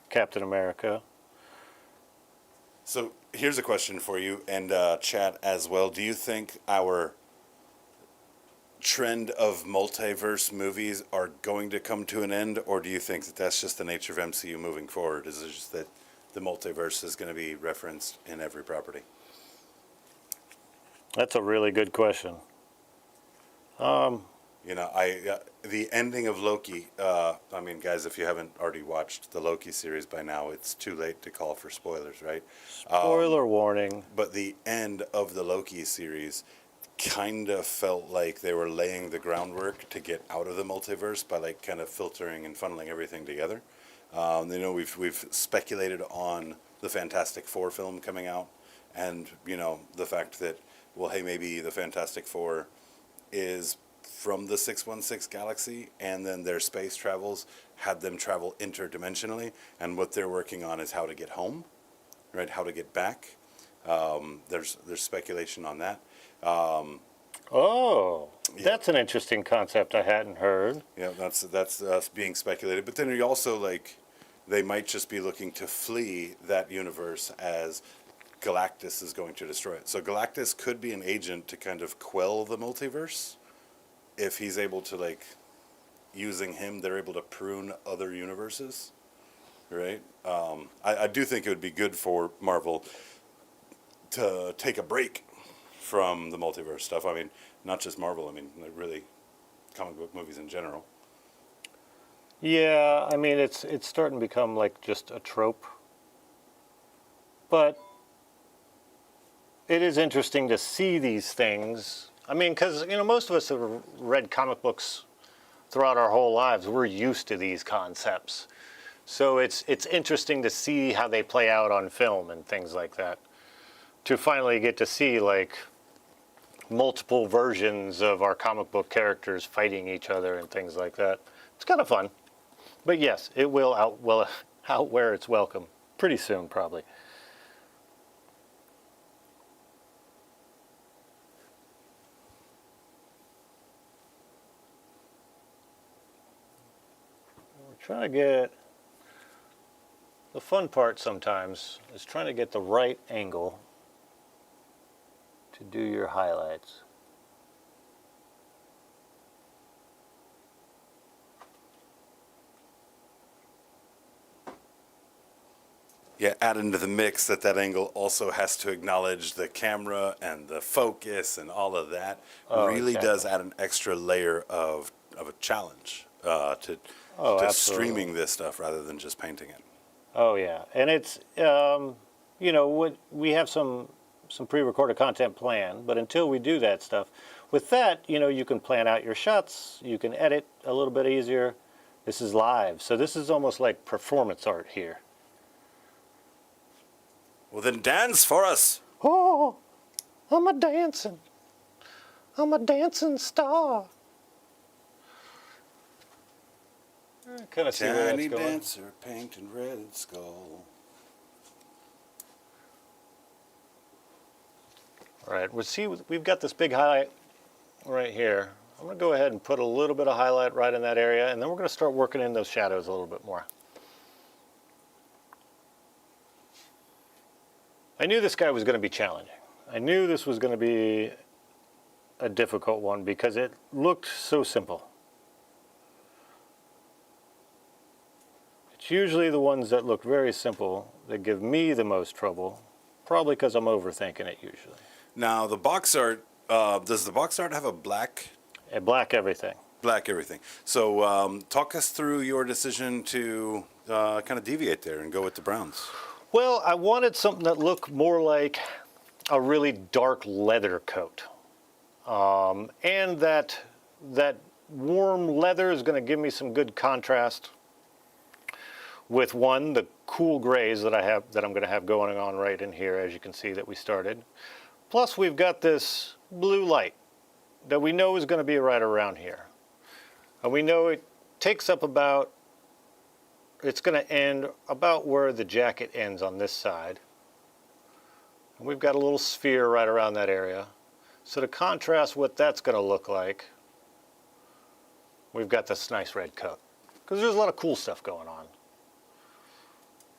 Captain America. So here's a question for you, and chat as well. Do you think our trend of multiverse movies are going to come to an end, or do you think that that's just the nature of MCU moving forward? Is it just that the multiverse is going to be referenced in every property? That's a really good question. The ending of Loki, I mean, guys, if you haven't already watched the Loki series by now, it's too late to call for spoilers, right? Spoiler warning. But the end of the Loki series kind of felt like they were laying the groundwork to get out of the multiverse by like kind of filtering and funneling everything together. We've speculated on the Fantastic Four film coming out, and the fact that, well, hey, maybe the Fantastic Four is from the 616 galaxy, and then their space travels had them travel interdimensionally, and what they're working on is how to get home, right? How to get back. There's speculation on that. That's an interesting concept I hadn't heard. Yeah, that's being speculated. But then you also they might just be looking to flee that universe as Galactus is going to destroy it. So Galactus could be an agent to kind of quell the multiverse. If he's able to using him, they're able to prune other universes, right? I do think it would be good for Marvel to take a break from the multiverse stuff. I mean, not just Marvel. I mean, really, comic book movies in general. Yeah, I mean, it's starting to become like just a trope. But it is interesting to see these things. I mean, because, you know, most of us have read comic books throughout our whole lives. We're used to these concepts. So it's interesting to see how they play out on film and things like that. To finally get to see, like, multiple versions of our comic book characters fighting each other and things like that. It's kind of fun. But yes, it will outwear its welcome pretty soon, probably. We're trying to get, the fun part sometimes is trying to get the right angle to do your highlights. Yeah, add into the mix that angle also has to acknowledge the camera and the focus and all of that. Really exactly. does add an extra layer of a challenge to Absolutely. streaming this stuff rather than just painting it. Oh yeah, and it's you know, we have some pre-recorded content planned, but until we do that stuff, with that, you know, you can plan out your shots, you can edit a little bit easier. This is live, so this is almost like performance art here. Well, then dance for us. Oh, I'm a dancing star. Kind of see where Tiny that's going. dancer painting red skull. All right, we've got this big highlight right here. I'm going to go ahead and put a little bit of highlight right in that area, and then we're going to start working in those shadows a little bit more. I knew this guy was going to be challenging. I knew this was going to be a difficult one because it looked so simple. It's usually the ones that look very simple that give me the most trouble, probably because I'm overthinking it usually. Now, the box art, does the box art have a black? A black everything. Black everything. So talk us through your decision to kind of deviate there and go with the browns. Well, I wanted something that looked more like a really dark leather coat. And that warm leather is going to give me some good contrast with the cool grays that I'm going to have going on right in here, as you can see that we started. Plus we've got this blue light that we know is going to be right around here. And we know it takes up about, it's going to end about where the jacket ends on this side. And we've got a little sphere right around that area. So to contrast what that's going to look like, we've got this nice red coat. Because there's a lot of cool stuff going on.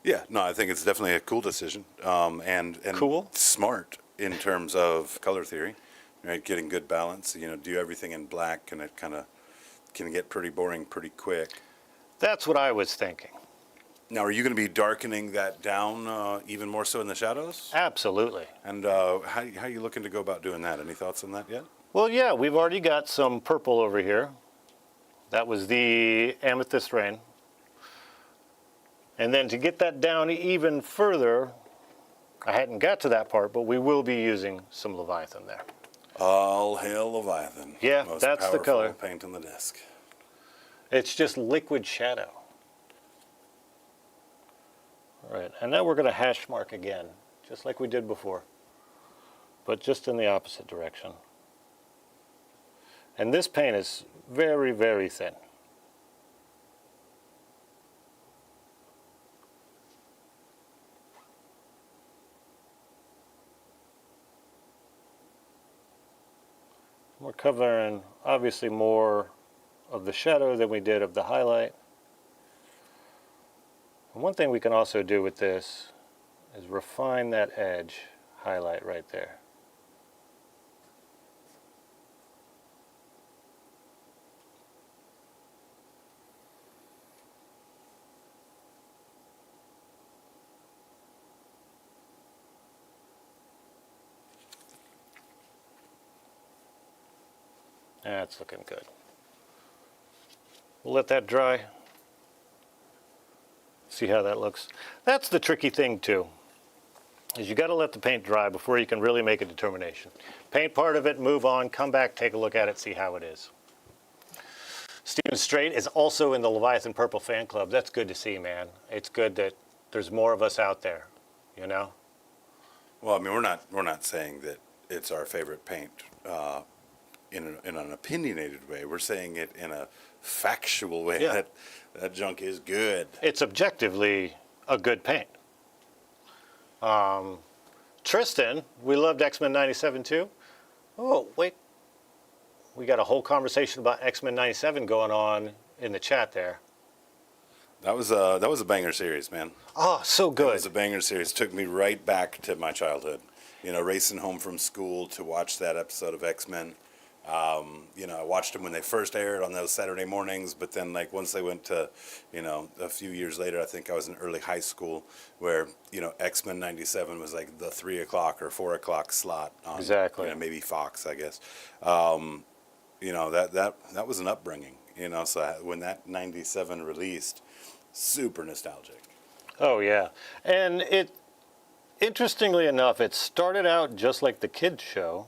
Yeah, no, I think it's definitely a cool decision, and cool, smart in terms of color theory, right? Getting good balance. You know, do everything in black, and it kind of can get pretty boring pretty quick. That's what I was thinking. Now, are you going to be darkening that down even more so in the shadows? Absolutely. And how are you looking to go about doing that? Any thoughts on that yet? Well, yeah, we've already got some purple over here. That was the amethyst rain. And then to get that down even further, I hadn't got to that part, but we will be using some Leviathan there. All hail Leviathan. Yeah, most that's the color. Paint on the disc. It's just liquid shadow. All right, and now we're going to hash mark again, just like we did before, but just in the opposite direction. And this paint is very, very thin. We're covering obviously more of the shadow than we did of the highlight. And one thing we can also do with this is refine that edge highlight right there. That's looking good. We'll let that dry. See how that looks. That's the tricky thing too, is you got to let the paint dry before you can really make a determination. Paint part of it, move on, come back, take a look at it, see how it is. Steven Strait is also in the Leviathan Purple fan club. That's good to see, man. It's good that there's more of us out there, you know? Well, I mean, we're not saying that it's our favorite paint in an opinionated way. We're saying it in a factual way. Yeah. That junk is good. It's objectively a good paint. Tristan, we loved X-Men 97 too. Oh, wait. We got a whole conversation about X-Men 97 going on in the chat there. That was a banger series, man. Oh, so good. It was a banger series. Took me right back to my childhood. You know, racing home from school to watch that episode of X-Men. You know, I watched them when they first aired on those Saturday mornings, but then like once they went to, you know, a few years later, I think I was in early high school where, you know, X-Men 97 was like the 3 o'clock or 4 o'clock slot on, exactly. You know, maybe Fox, I guess. You know, that was an upbringing, you know, so when that 97 released, super nostalgic. Oh, yeah. And interestingly enough, it started out just like the kids' show,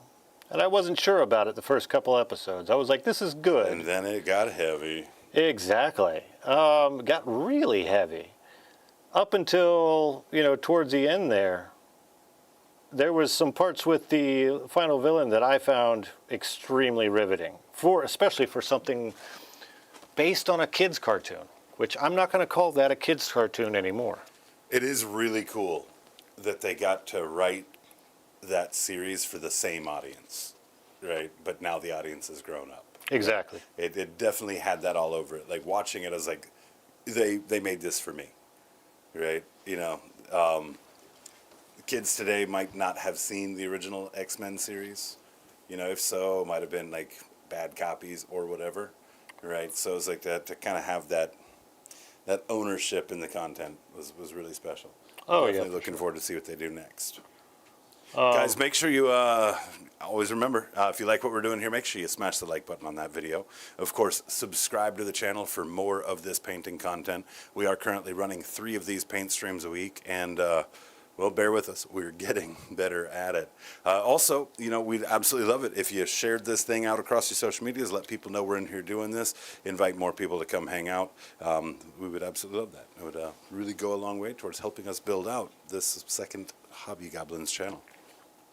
and I wasn't sure about it the first couple episodes. I was like, this is good. And then it got heavy. Exactly. Got really heavy. Up until, you know, towards the end there was some parts with the final villain that I found extremely riveting, especially for something based on a kid's cartoon, which I'm not going to call that a kid's cartoon anymore. It is really cool that they got to write that series for the same audience, right? But now the audience has grown up. Exactly. It definitely had that all over it. Like watching it, I was like, they made this for me, right? You know, kids today might not have seen the original X-Men series. You know, if so, it might have been like bad copies or whatever, right? So it's like that to kind of have that ownership in the content was really special. Oh, Definitely yeah. looking forward to see what they do next. Guys, make sure you always remember, if you like what we're doing here, make sure you smash the like button on that video. Of course, subscribe to the channel for more of this painting content. We are currently running 3 of these paint streams a week, and well, bear with us. We're getting better at it. Also, you know, we'd absolutely love it if you shared this thing out across your social medias. Let people know we're in here doing this. Invite more people to come hang out. We would absolutely love that. It would really go a long way towards helping us build out this second Hobby Goblins channel.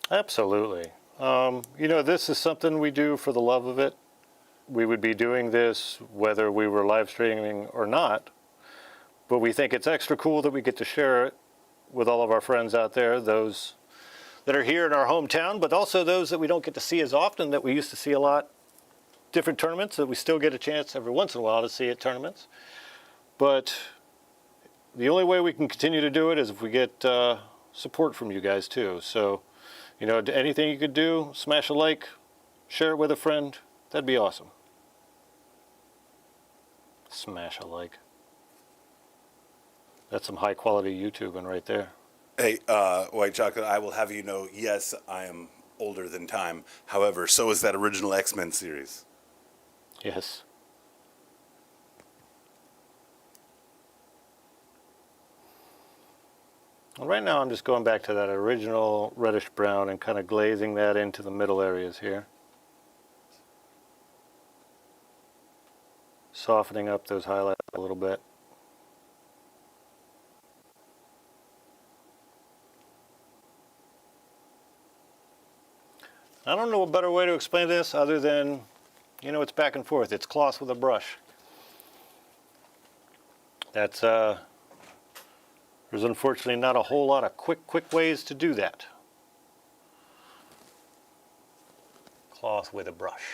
Absolutely. You know, this is something we do for the love of it. We would be doing this whether we were live streaming or not, but we think it's extra cool that we get to share it with all of our friends out there, those that are here in our hometown, but also those that we don't get to see as often, that we used to see a lot, different tournaments that we still get a chance every once in a while to see at tournaments. But the only way we can continue to do it is if we get support from you guys too. So, you know, anything you could do, smash a like, share it with a friend, that'd be awesome. Smash a like. That's some high quality YouTubing right there. Hey, White Chocolate, I will have you know, yes, I am older than time. However, so is that original X-Men series. Yes. Well, right now I'm just going back to that original reddish brown and kind of glazing that into the middle areas here. Softening up those highlights a little bit. I don't know a better way to explain this other than, you know, it's back and forth. It's cloth with a brush. That's, there's unfortunately not a whole lot of quick ways to do that. Cloth with a brush.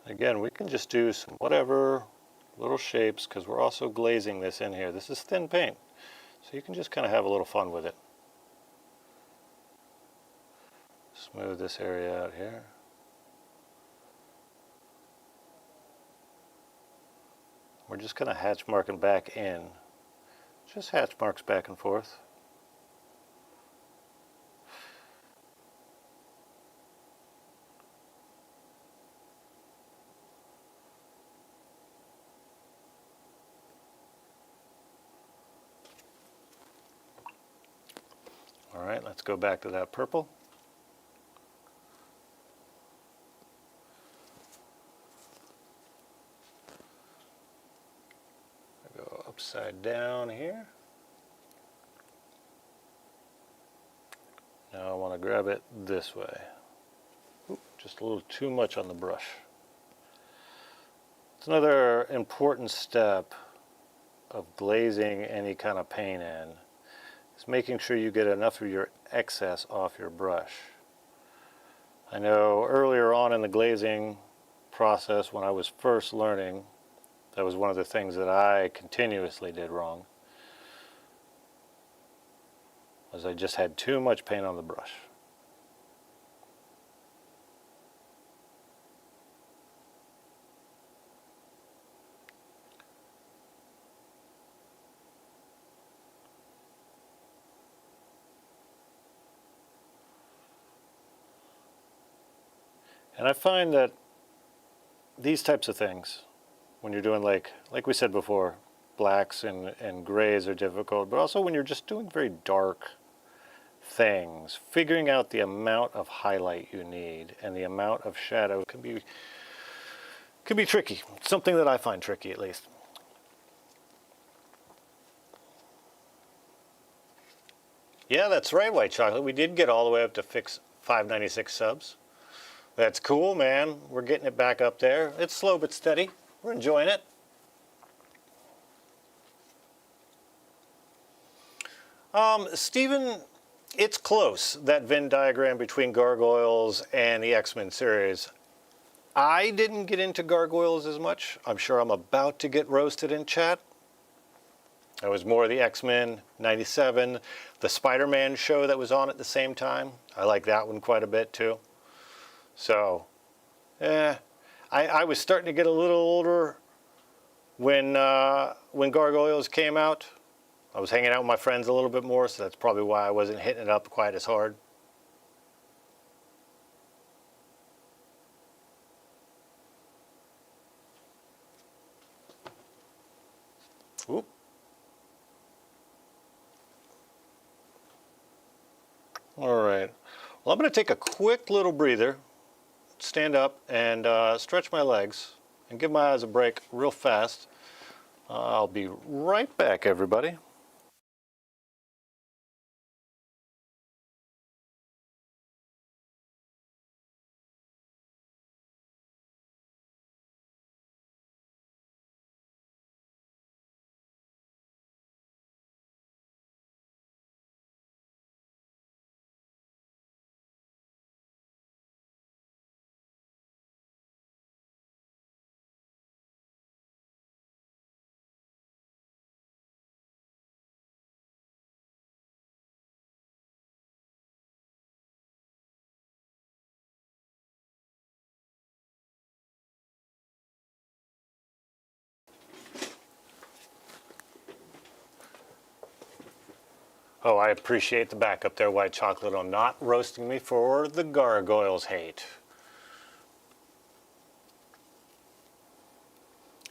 Again, we can just do some whatever little shapes because we're also glazing this in here. This is thin paint, so you can just kind of have a little fun with it. Smooth this area out here. we're just kind of hatch marking back in. Just hatch marks back and forth. All right, let's go back to that purple. Go upside down here. Now I want to grab it this way. Oop, just a little too much on the brush. It's another important step of glazing any kind of paint in. Is making sure you get enough of your excess off your brush. I know earlier on in the glazing process when I was first learning, that was one of the things that I continuously did wrong. Was I just had too much paint on the brush. And I find that these types of things, when you're doing like we said before, blacks and grays are difficult, but also when you're just doing very dark things, figuring out the amount of highlight you need and the amount of shadow can be tricky. It's something that I find tricky, at least. Yeah, that's right, White Chocolate. We did get all the way up to fix 596 subs. That's cool, man. We're getting it back up there. It's slow but steady. We're enjoying it. Steven, it's close, that Venn diagram between Gargoyles and the X-Men series. I didn't get into Gargoyles as much. I'm sure I'm about to get roasted in chat. I was more the X-Men, 97, the Spider-Man show that was on at the same time. I like that one quite a bit too. So, I was starting to get a little older when Gargoyles came out. I was hanging out with my friends a little bit more, so that's probably why I wasn't hitting it up quite as hard. Oop. All right. Well, I'm going to take a quick little breather, stand up and stretch my legs and give my eyes a break real fast. I'll be right back, everybody. Oh, I appreciate the backup there, White Chocolate, on not roasting me for the Gargoyles hate.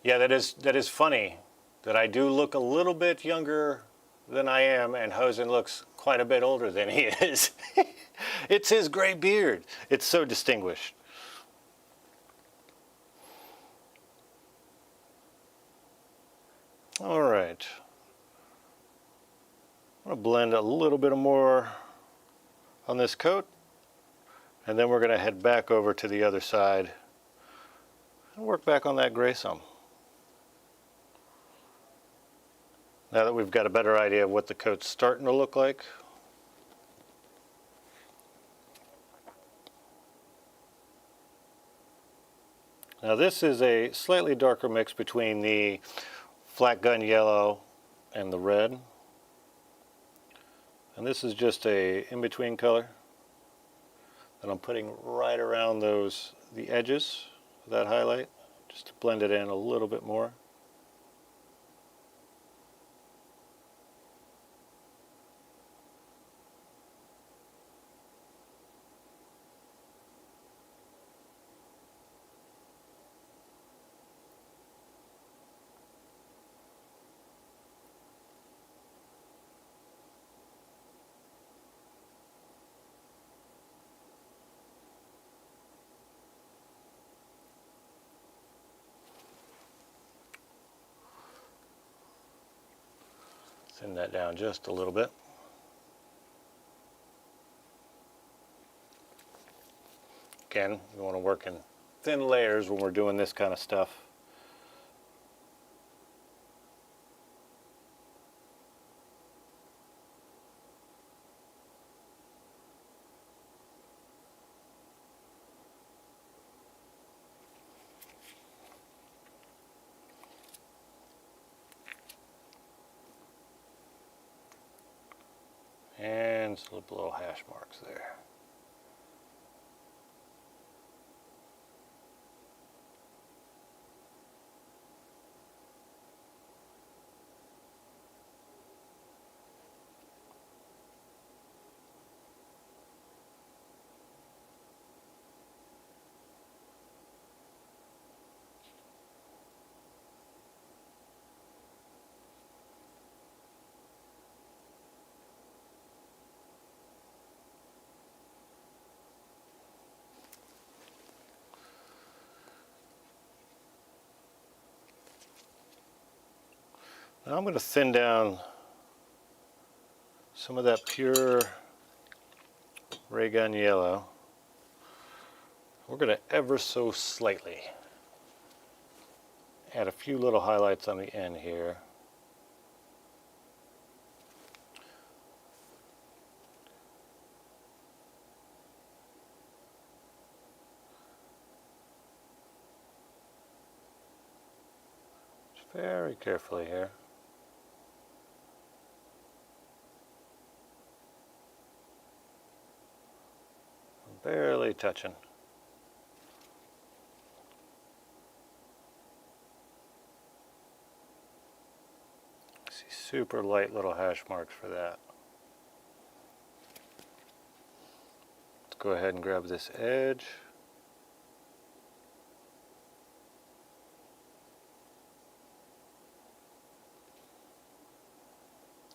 Yeah, that is funny that I do look a little bit younger than I am, and Hosen looks quite a bit older than he is. It's his gray beard. It's so distinguished. All right. I'm going to blend a little bit more on this coat, and then we're going to head back over to the other side and work back on that gray some. Now that we've got a better idea of what the coat's starting to look like. Now this is a slightly darker mix between the flat gun yellow and the red. And this is just a in-between color that I'm putting right around the edges of that highlight, just to blend it in a little bit more. Thin that down just a little bit. Again, you want to work in thin layers when we're doing this kind of stuff. And slip little hash marks there. Now I'm going to thin down some of that pure ray gun yellow. We're going to ever so slightly add a few little highlights on the end here. Just very carefully here. Barely touching. See super light little hash marks for that. Let's go ahead and grab this edge.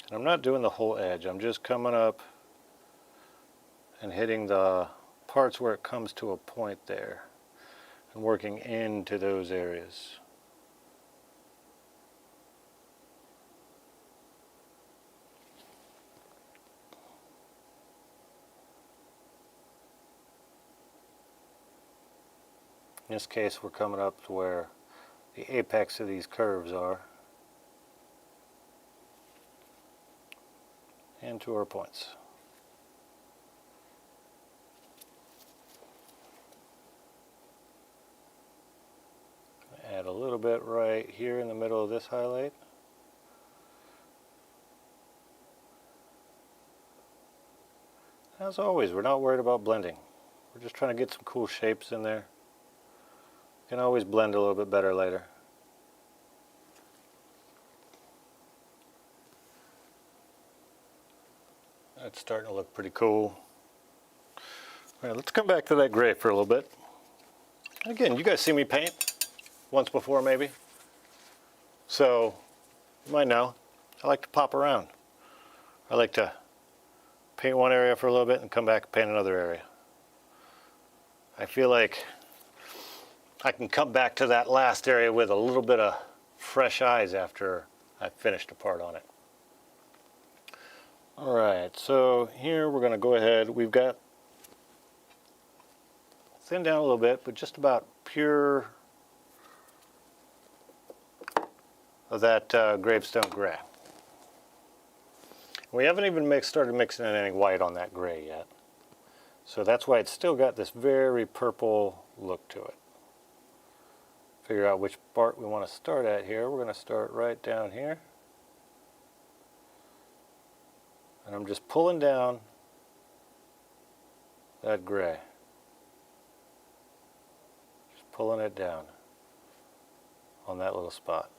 And I'm not doing the whole edge, I'm just coming up and hitting the parts where it comes to a point there and working into those areas. In this case, we're coming up to where the apex of these curves are and to our points. Add a little bit right here in the middle of this highlight. As always, we're not worried about blending. We're just trying to get some cool shapes in there. You can always blend a little bit better later. That's starting to look pretty cool. All right, let's come back to that gray for a little bit. Again, you guys see me paint once before maybe, so you might know I like to pop around. I like to paint one area for a little bit and come back and paint another area. I feel like I can come back to that last area with a little bit of fresh eyes after I've finished a part on it. All right, so here we're going to go ahead. We've got thin down a little bit, but just about pure of that gravestone gray. We haven't even started mixing in any white on that gray yet. So that's why it's still got this very purple look to it. Figure out which part we want to start at here. We're going to start right down here. And I'm just pulling down that gray. Just pulling it down on that little spot.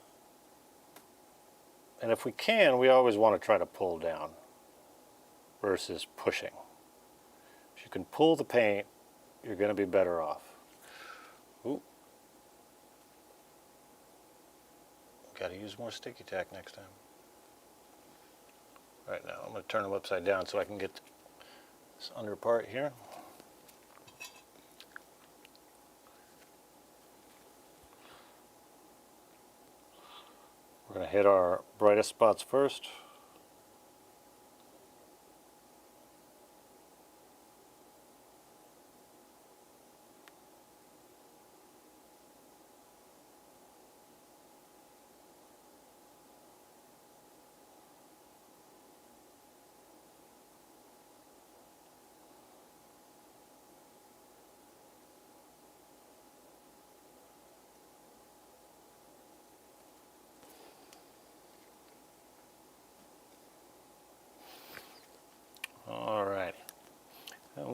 And if we can, we always want to try to pull down versus pushing. If you can pull the paint, you're going to be better off. Ooh. Got to use more sticky tack next time. Right now, I'm going to turn them upside down so I can get this under part here. We're going to hit our brightest spots first.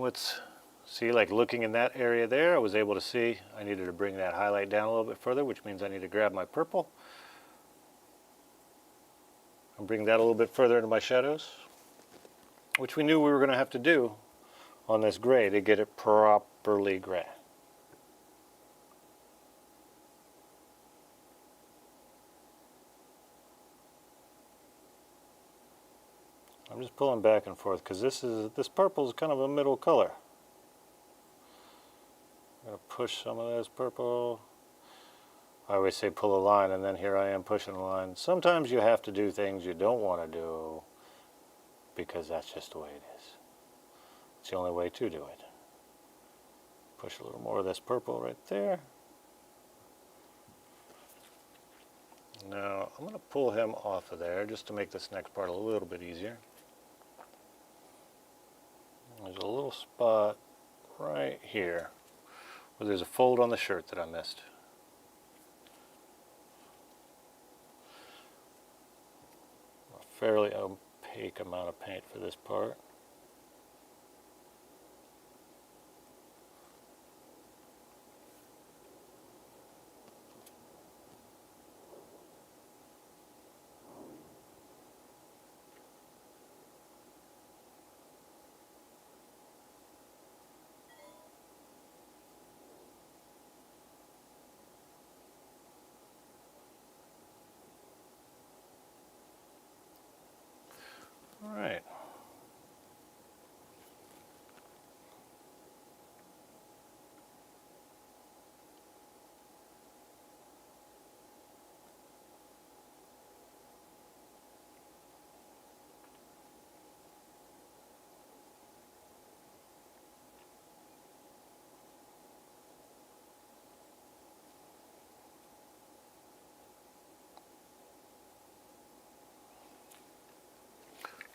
let's see, like looking in that area there, I was able to see I needed to bring that highlight down a little bit further, which means I need to grab my purple and bring that a little bit further into my shadows, which we knew we were going to have to do on this gray to get it properly gray. I'm just pulling back and forth because this purple is kind of a middle color. I'm going to push some of this purple. I always say pull a line, and then here I am pushing a line. Sometimes you have to do things you don't want to do because that's just the way it is. It's the only way to do it. Push a little more of this purple right there. Now I'm going to pull him off of there just to make this next part a little bit easier. There's a little spot right here where there's a fold on the shirt that I missed. A fairly opaque amount of paint for this part. All right.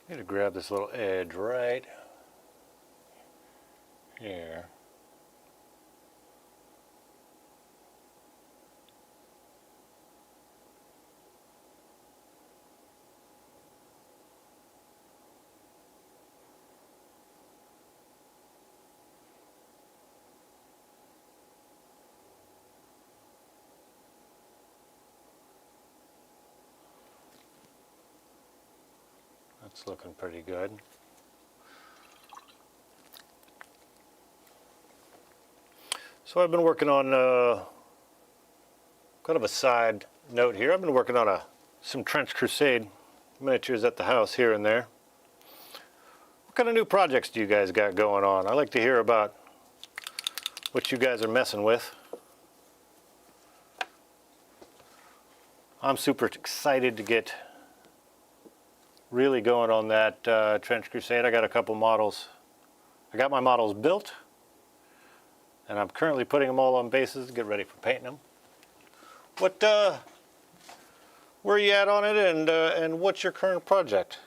I'm going to grab this little edge right here. That's looking pretty good. So I've been working on kind of a side note here. I've been working on some Trench Crusade miniatures at the house here and there. What kind of new projects do you guys got going on? I like to hear about what you guys are messing with. I'm super excited to get really going on that Trench Crusade. I got a couple models. I got my models built, and I'm currently putting them all on bases to get ready for painting them. Where are you at on it, and what's your current project?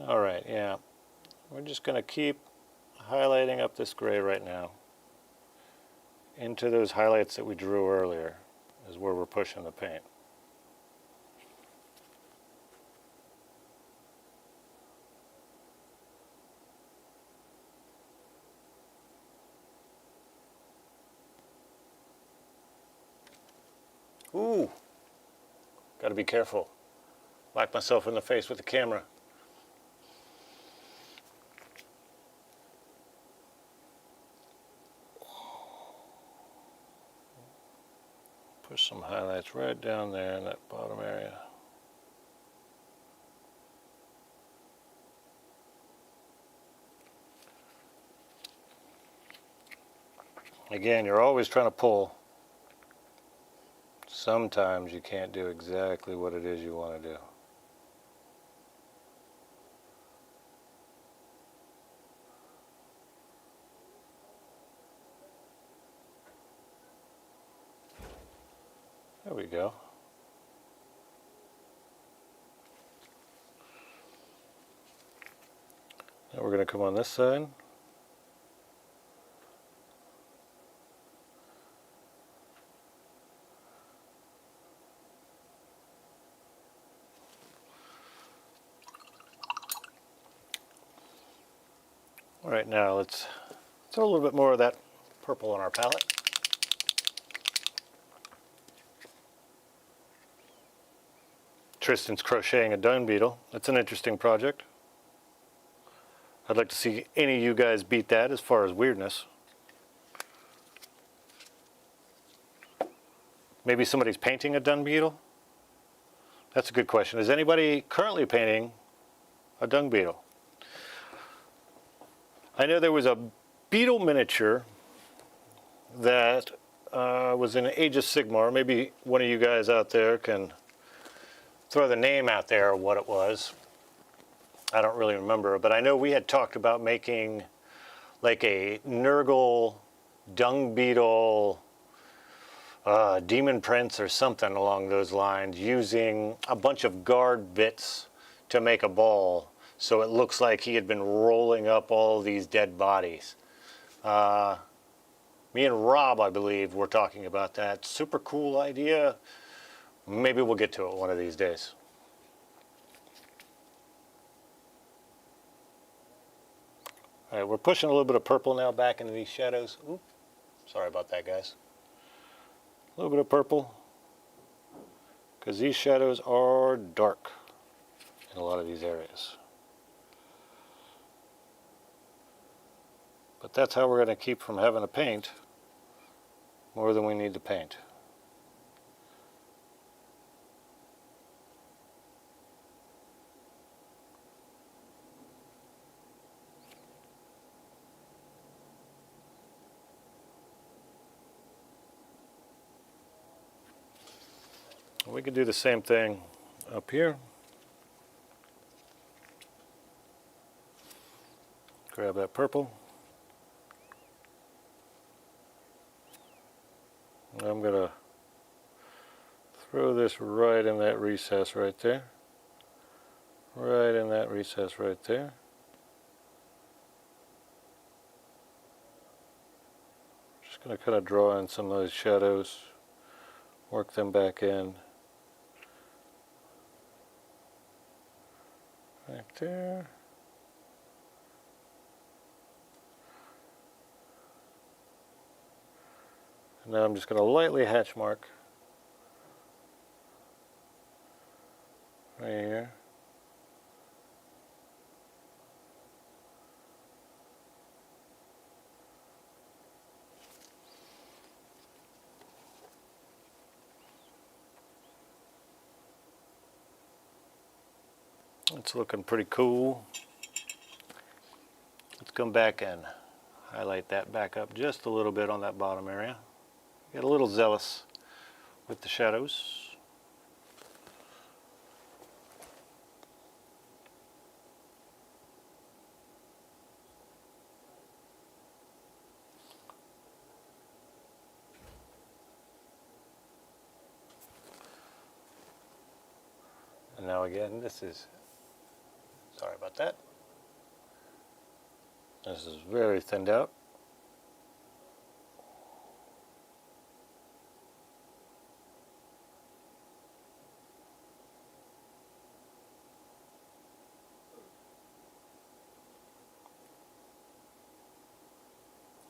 All right, yeah. We're just going to keep highlighting up this gray right now into those highlights that we drew earlier is where we're pushing the paint. Ooh, got to be careful. Whack myself in the face with the camera. Push some highlights right down there in that bottom area. Again, you're always trying to pull. Sometimes you can't do exactly what it is you want to do. There we go. going to come on this side. All right, now let's throw a little bit more of that purple on our palette. Tristan's crocheting a dung beetle. That's an interesting project. I'd like to see any of you guys beat that as far as weirdness. Maybe somebody's painting a dung beetle? That's a good question. Is anybody currently painting a dung beetle? I know there was a beetle miniature that was in Age of Sigmar. Maybe one of you guys out there can throw the name out there of what it was. I don't really remember, but I know we had talked about making like a Nurgle dung beetle demon prince or something along those lines, using a bunch of guard bits to make a ball, so it looks like he had been rolling up all these dead bodies. Me and Rob, I believe, were talking about that. Super cool idea. Maybe we'll get to it one of these days. All right, we're pushing a little bit of purple now back into these shadows. Oop, sorry about that, guys. A little bit of purple, because these shadows are dark in a lot of these areas. But that's how we're going to keep from having to paint more than we need to paint. We could do the same thing up here. Grab that purple. I'm going to throw this right in that recess right there. Right in that recess right there. Just going to kind of draw in some of those shadows, work them back in. Right there. And now I'm just going to lightly hatch mark right here. It's looking pretty cool. Let's come back and highlight that back up just a little bit on that bottom area. Get a little zealous with the shadows. And now again, this is, sorry about that. This is very thinned out.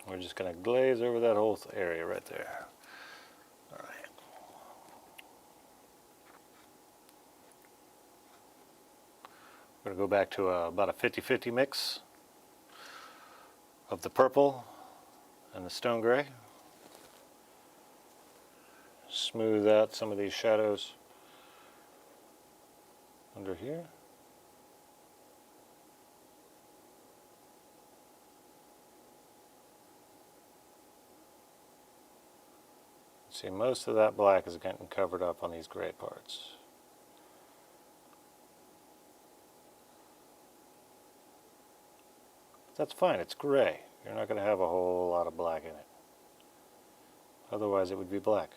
We're just going to glaze over that whole area right there. All right. We're going to go back to about a 50-50 mix of the purple and the stone gray. Smooth out some of these shadows under here. See, most of that black is getting covered up on these gray parts. That's fine, it's gray. You're not going to have a whole lot of black in it. Otherwise it would be black.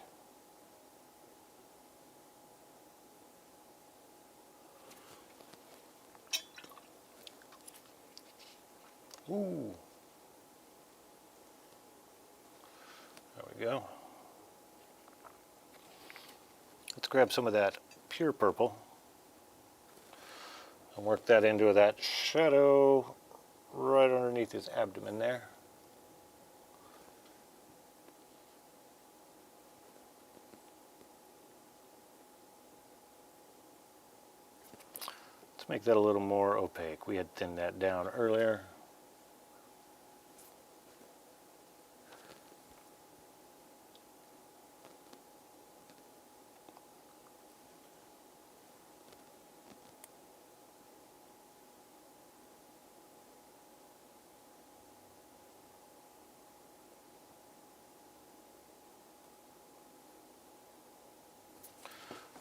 Ooh. There we go. Let's grab some of that pure purple and work that into that shadow right underneath his abdomen there. Let's make that a little more opaque. We had thinned that down earlier.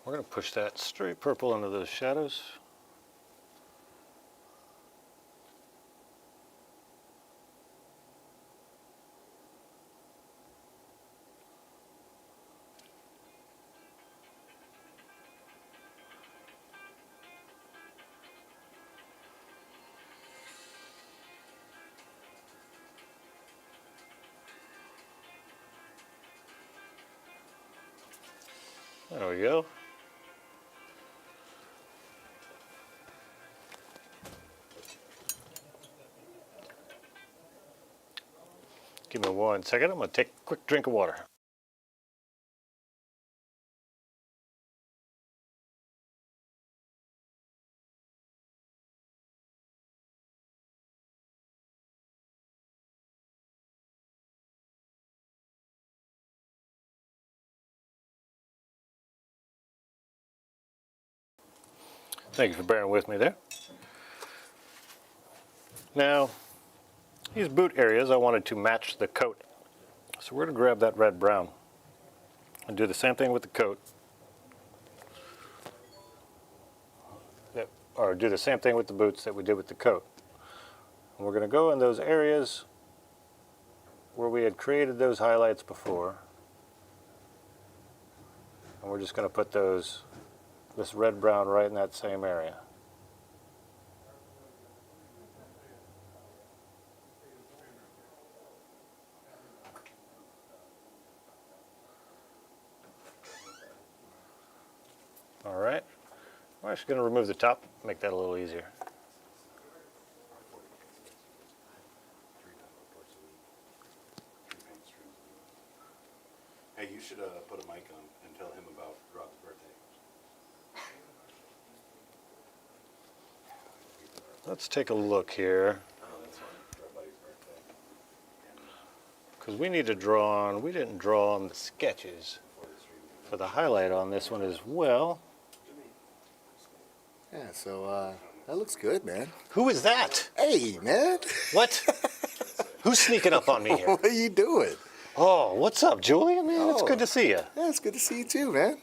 We're going to push that straight purple into those shadows. There we go. Give me 1 second. I'm going to take a quick drink of water. Thank you for bearing with me there. Now, these boot areas I wanted to match the coat. So we're going to grab that red brown and do the same thing with the coat. Or do the same thing with the boots that we did with the coat. And we're going to go in those areas where we had created those highlights before. And we're just going to put this red brown right in that same area. All right. We're actually going to remove the top, make that a little easier. Hey, you should put a mic on and tell him about Rob's birthday. Let's take a look here. Because we need to draw on, we didn't draw on the sketches for the highlight on this one as well. Yeah, so that looks good, man. Who is that? Hey, man. What? Who's sneaking up on me here? What are you doing? Oh, what's up, Julian? Man, it's good to see you. Yeah, it's good to see you too, man.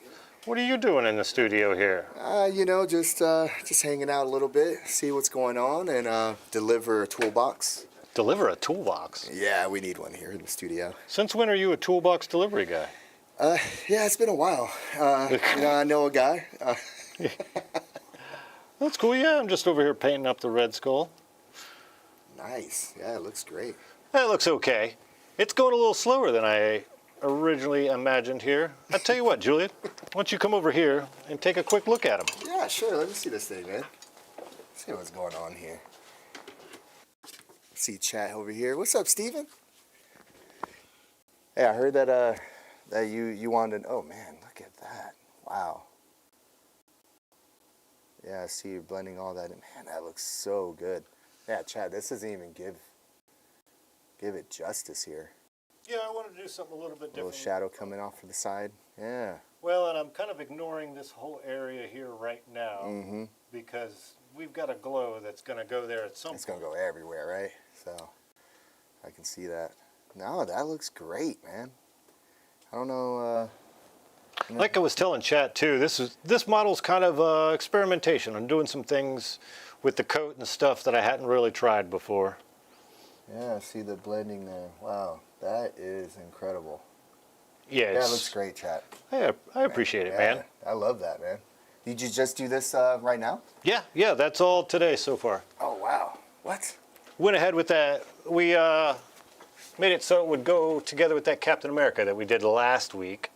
What are you doing in the studio here? You know, just hanging out a little bit, see what's going on, and deliver a toolbox. Deliver a toolbox? Yeah, we need one here in the studio. Since when are you a toolbox delivery guy? Yeah, it's been a while. You know, I know a guy. That's cool, yeah. I'm just over here painting up the Red Skull. Nice. Yeah, it looks great. That looks okay. It's going a little slower than I originally imagined here. I'll tell you what, Julian, why don't you come over here and take a quick look at him? Yeah, sure. Let me see this thing, man. See what's going on here. See chat over here. What's up, Steven? Hey, I heard that that you wanted. Oh man, look at that! Wow. Yeah, I see you blending all that in. Man, that looks so good. Yeah, Chad, this doesn't even give it justice here. Yeah, I want to do something a little bit different. A little shadow coming off to the side. Yeah. Well, and I'm kind of ignoring this whole area here right now because we've got a glow that's going to go there at some point. It's going to go everywhere, right? So I can see that. No, that looks great, man. I don't know. Like I was telling chat too, this model's kind of experimentation. I'm doing some things with the coat and stuff that I hadn't really tried before. Yeah, I see the blending there. Wow, that is incredible. Yeah, that looks great, chat. I appreciate it, man. I love that, man. Did you just do this right now? Yeah, that's all today so far. Oh, wow. What? went ahead with that. We made it so it would go together with that Captain America that we did last week.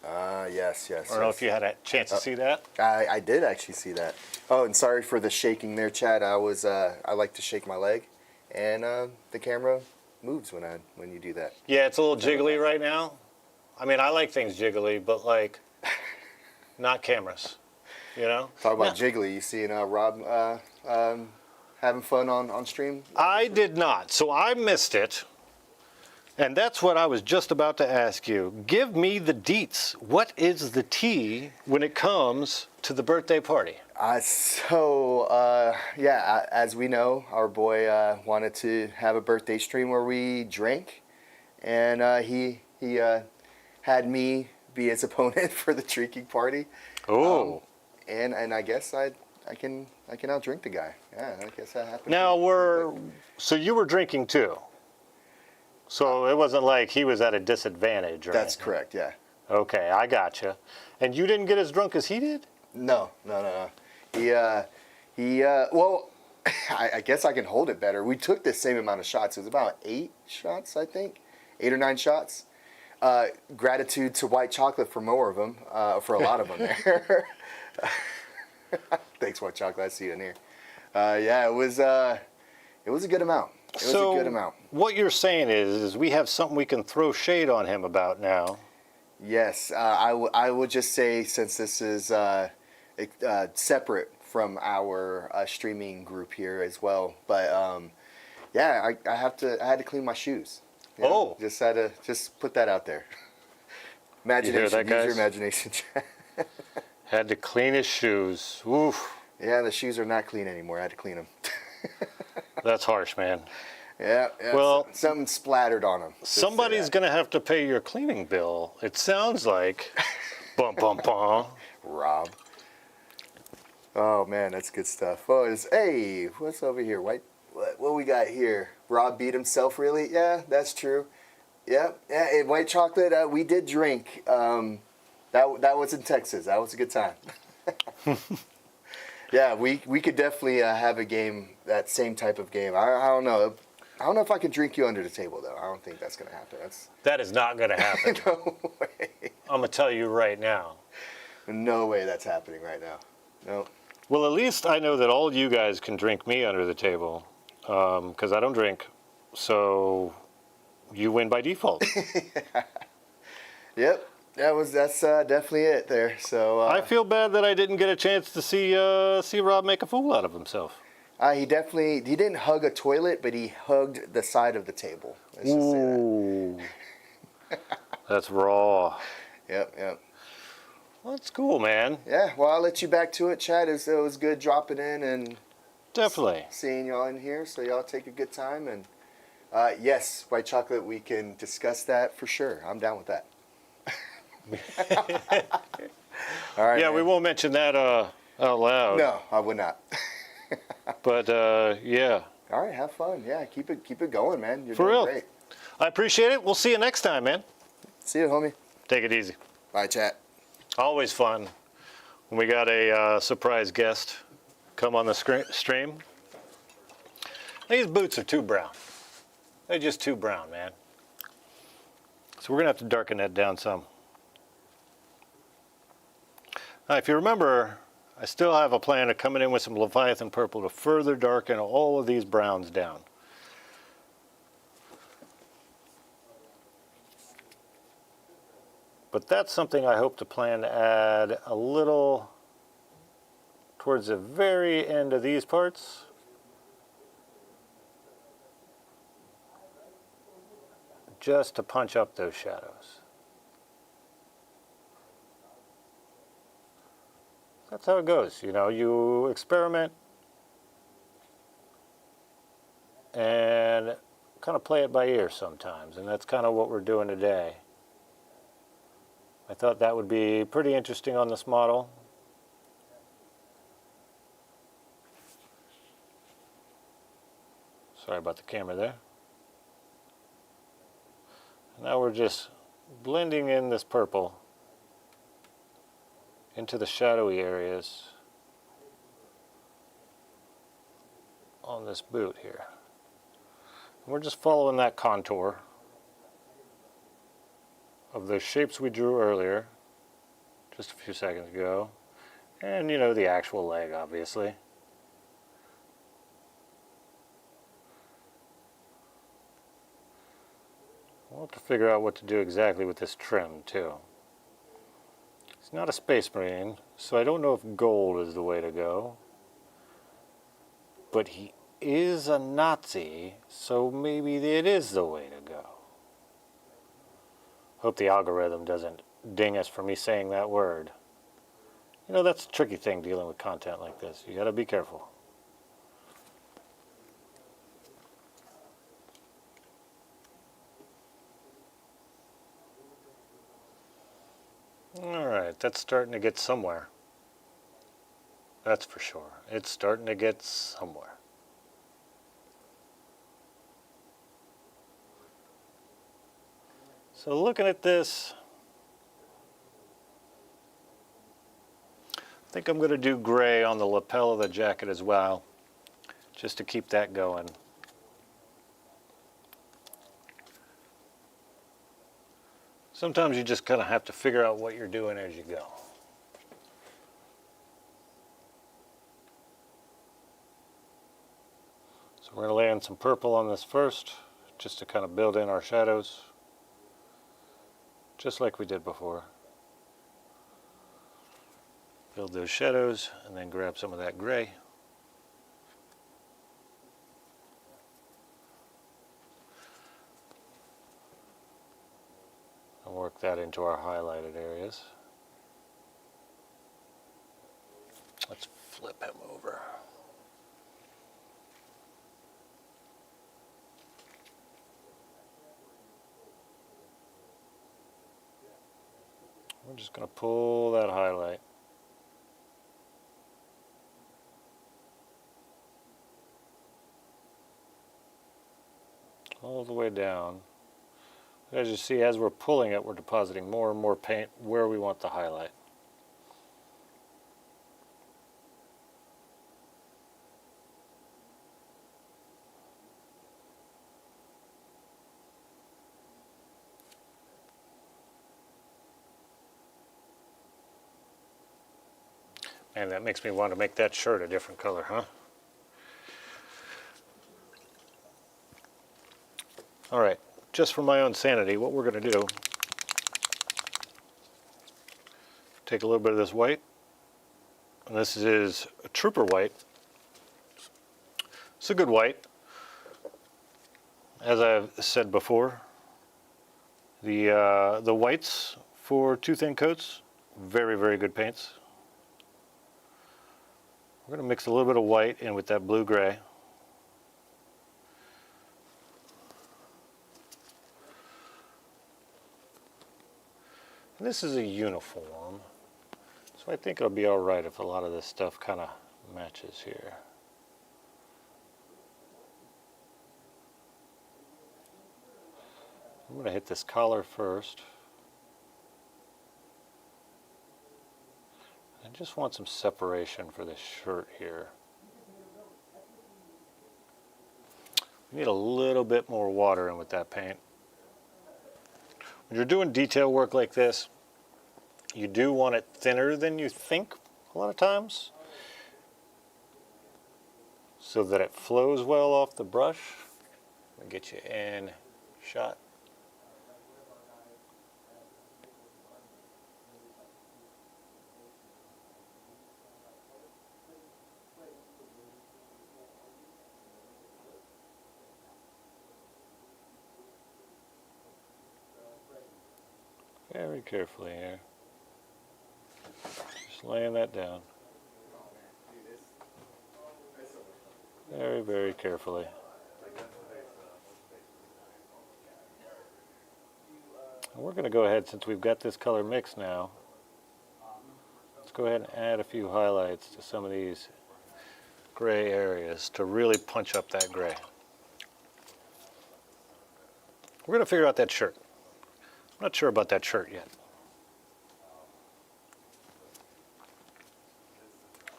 Yes. I don't know if you had a chance to see that. I did actually see that. Oh, and sorry for the shaking there, Chad. I like to shake my leg, and the camera moves when you do that. Yeah, it's a little jiggly right now. I mean, I like things jiggly, but like, not cameras. You know. Talk about jiggly. You seeing Rob having fun on stream? I did not, so I missed it. And that's what I was just about to ask you. Give me the deets. What is the tea when it comes to the birthday party? As we know, our boy wanted to have a birthday stream where we drank, and he had me be his opponent for the drinking party. Oh. And I guess I can outdrink the guy. Yeah, I guess that happened. Now so you were drinking too. So it wasn't like he was at a disadvantage, right? That's correct, yeah. Okay, I gotcha. And you didn't get as drunk as he did? No. Well, I guess I can hold it better. We took the same amount of shots. It was about 8 shots, I think. 8 or 9 shots. Gratitude to White Chocolate for more of them, for a lot of them there. Thanks, White Chocolate. I see it in here. It was a good amount. It was a good amount. What you're saying is we have something we can throw shade on him about now. Yes, I would just say, since this is separate from our streaming group here as well, but I had to clean my shoes. You know? Just had to put that out there. Imagination, you hear that, guys? Use your imagination. Had to clean his shoes. Oof. Yeah, the shoes are not clean anymore. I had to clean them. That's harsh, man. Yeah. Well, something splattered on them. Somebody's going to have to pay your cleaning bill. It sounds like. Bum, bum, bum. Rob. Oh, man, that's good stuff. Hey, what's over here? What we got here? Rob beat himself, really? Yeah, that's true. Yeah, and White Chocolate, we did drink. That was in Texas. That was a good time. Yeah, we could definitely have a game, that same type of game. I don't know. I don't know if I can drink you under the table, though. I don't think that's going to happen. That is not going to happen. No way. I'm going to tell you right now. No way that's happening right now. No. Well, at least I know that all you guys can drink me under the table, because I don't drink. So you win by default. Yep. That's definitely it there. So I feel bad that I didn't get a chance to see Rob make a fool out of himself. He didn't hug a toilet, but he hugged the side of the table. Let's just say Ooh. That's raw. Yep. Well, that's cool, man. Yeah, well, I'll let you back to it, Chad. It was good dropping in and definitely seeing y'all in here. So y'all take a good time. And yes, White Chocolate, we can discuss that for sure. I'm down with that. All right. Yeah, man. we won't mention that out loud. No, I would not. But yeah. All right, have fun. Yeah, keep it going, man. You're For doing real. great. I appreciate it. We'll see you next time, man. See you, homie. Take it easy. Bye, chat. Always fun when we got a surprise guest come on the stream. These boots are too brown. They're just too brown, man. So we're going to have to darken that down some. Now, if you remember, I still have a plan of coming in with some Leviathan purple to further darken all of these browns down. But that's something I hope to plan to add a little towards the very end of these parts. Just to punch up those shadows. That's how it goes, you know, you experiment and kind of play it by ear sometimes, and that's kind of what we're doing today. I thought that would be pretty interesting on this model. Sorry about the camera there. Now we're just blending in this purple into the shadowy areas on this boot here. We're just following that contour of the shapes we drew earlier, just a few seconds ago. And, you know, the actual leg, obviously. We'll have to figure out what to do exactly with this trim, too. He's not a Space Marine, so I don't know if gold is the way to go. But he is a Nazi, so maybe it is the way to go. Hope the algorithm doesn't ding us for me saying that word. You know, that's a tricky thing dealing with content like this. You gotta be careful. Alright, that's starting to get somewhere. That's for sure. It's starting to get somewhere. So looking at this, I think I'm going to do gray on the lapel of the jacket as well, just to keep that going. Sometimes you just kind of have to figure out what you're doing as you go. So we're going to lay in some purple on this first, just to kind of build in our shadows, just like we did before. Build those shadows, and then grab some of that gray. And work that into our highlighted areas. Let's flip him over. We're just going to pull that highlight. All the way down. As you see, as we're pulling it, we're depositing more and more paint where we want the highlight. Man, that makes me want to make that shirt a different color, huh? All right, just for my own sanity, what we're going to do, take a little bit of this white, and this is a trooper white. It's a good white. As I've said before, the whites for two thin coats, very, very good paints. We're going to mix a little bit of white in with that blue-gray. This is a uniform, so I think it'll be all right if a lot of this stuff kind of matches here. I'm going to hit this collar first. I just want some separation for this shirt here. We need a little bit more water in with that paint. When you're doing detail work like this, you do want it thinner than you think a lot of times, so that it flows well off the brush. I'll get you in shot. Very carefully here. Just laying that down. Very, very carefully. And we're going to go ahead, since we've got this color mix now, let's go ahead and add a few highlights to some of these gray areas to really punch up that gray. We're going to figure out that shirt. I'm not sure about that shirt yet.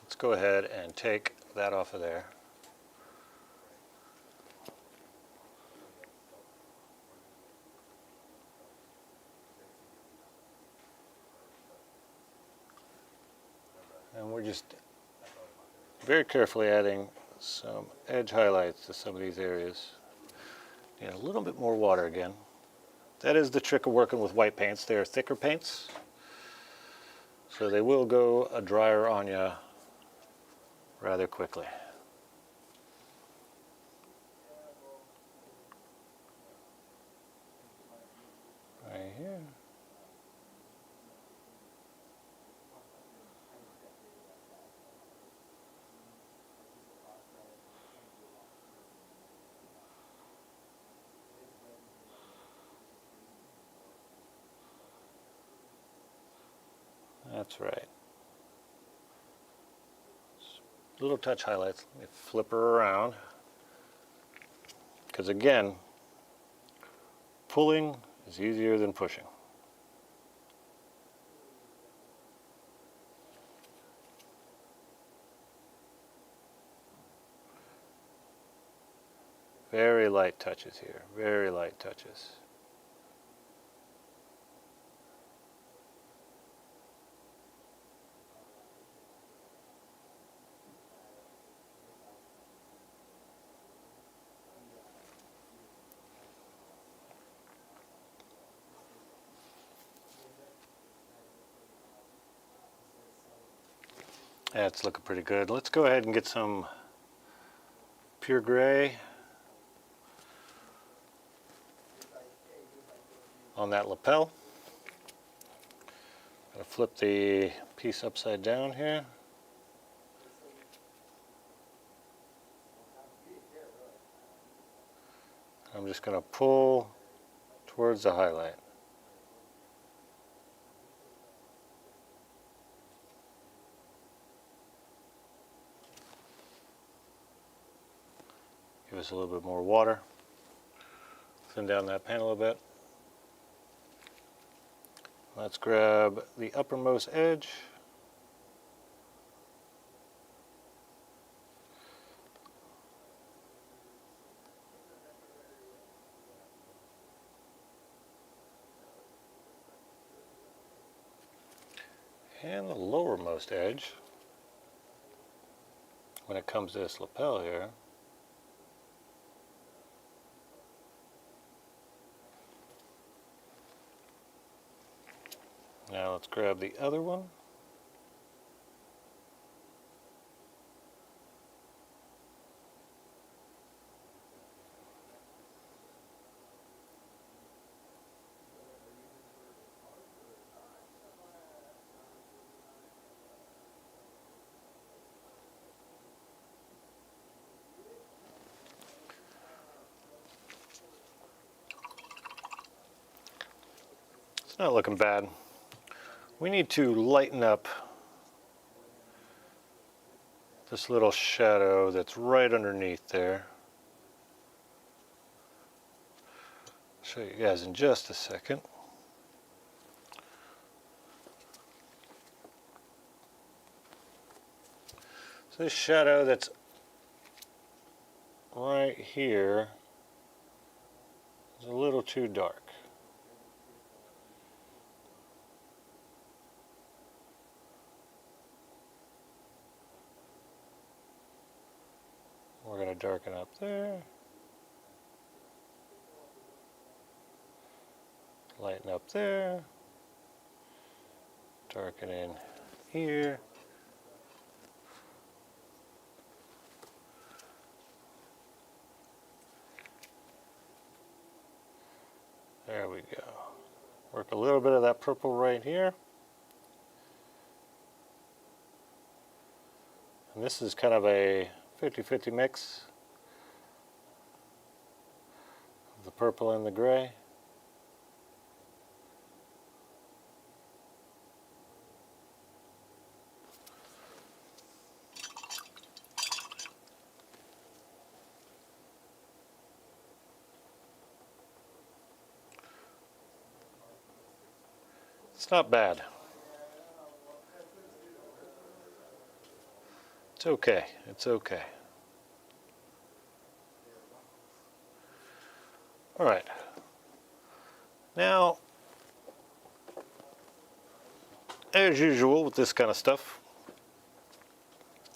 Let's go ahead and take that off of there. we're just very carefully adding some edge highlights to some of these areas. Need a little bit more water again. That is the trick of working with white paints. They are thicker paints, so they will go drier on you rather quickly. Right here. That's right. Little touch highlights. Let me flip her around. Because again, pulling is easier than pushing. Very light touches here, very light touches. That's looking pretty good. Let's go ahead and get some pure gray on that lapel. I'm going to flip the piece upside down here. I'm just going to pull towards the highlight. Give us a little bit more water. Thin down that panel a bit. Let's grab the uppermost edge. And the lowermost edge when it comes to this lapel here. Now let's grab the other one. It's not looking bad. We need to lighten up this little shadow that's right underneath there. I'll show you guys in just a second. So this shadow that's right here is a little too dark. We're going to darken up there, lighten up there, darken in here. There we go. Work a little bit of that purple right here. And this is kind of a 50-50 mix of the purple and the gray. It's not bad. It's okay. It's okay. All right. Now, as usual with this kind of stuff,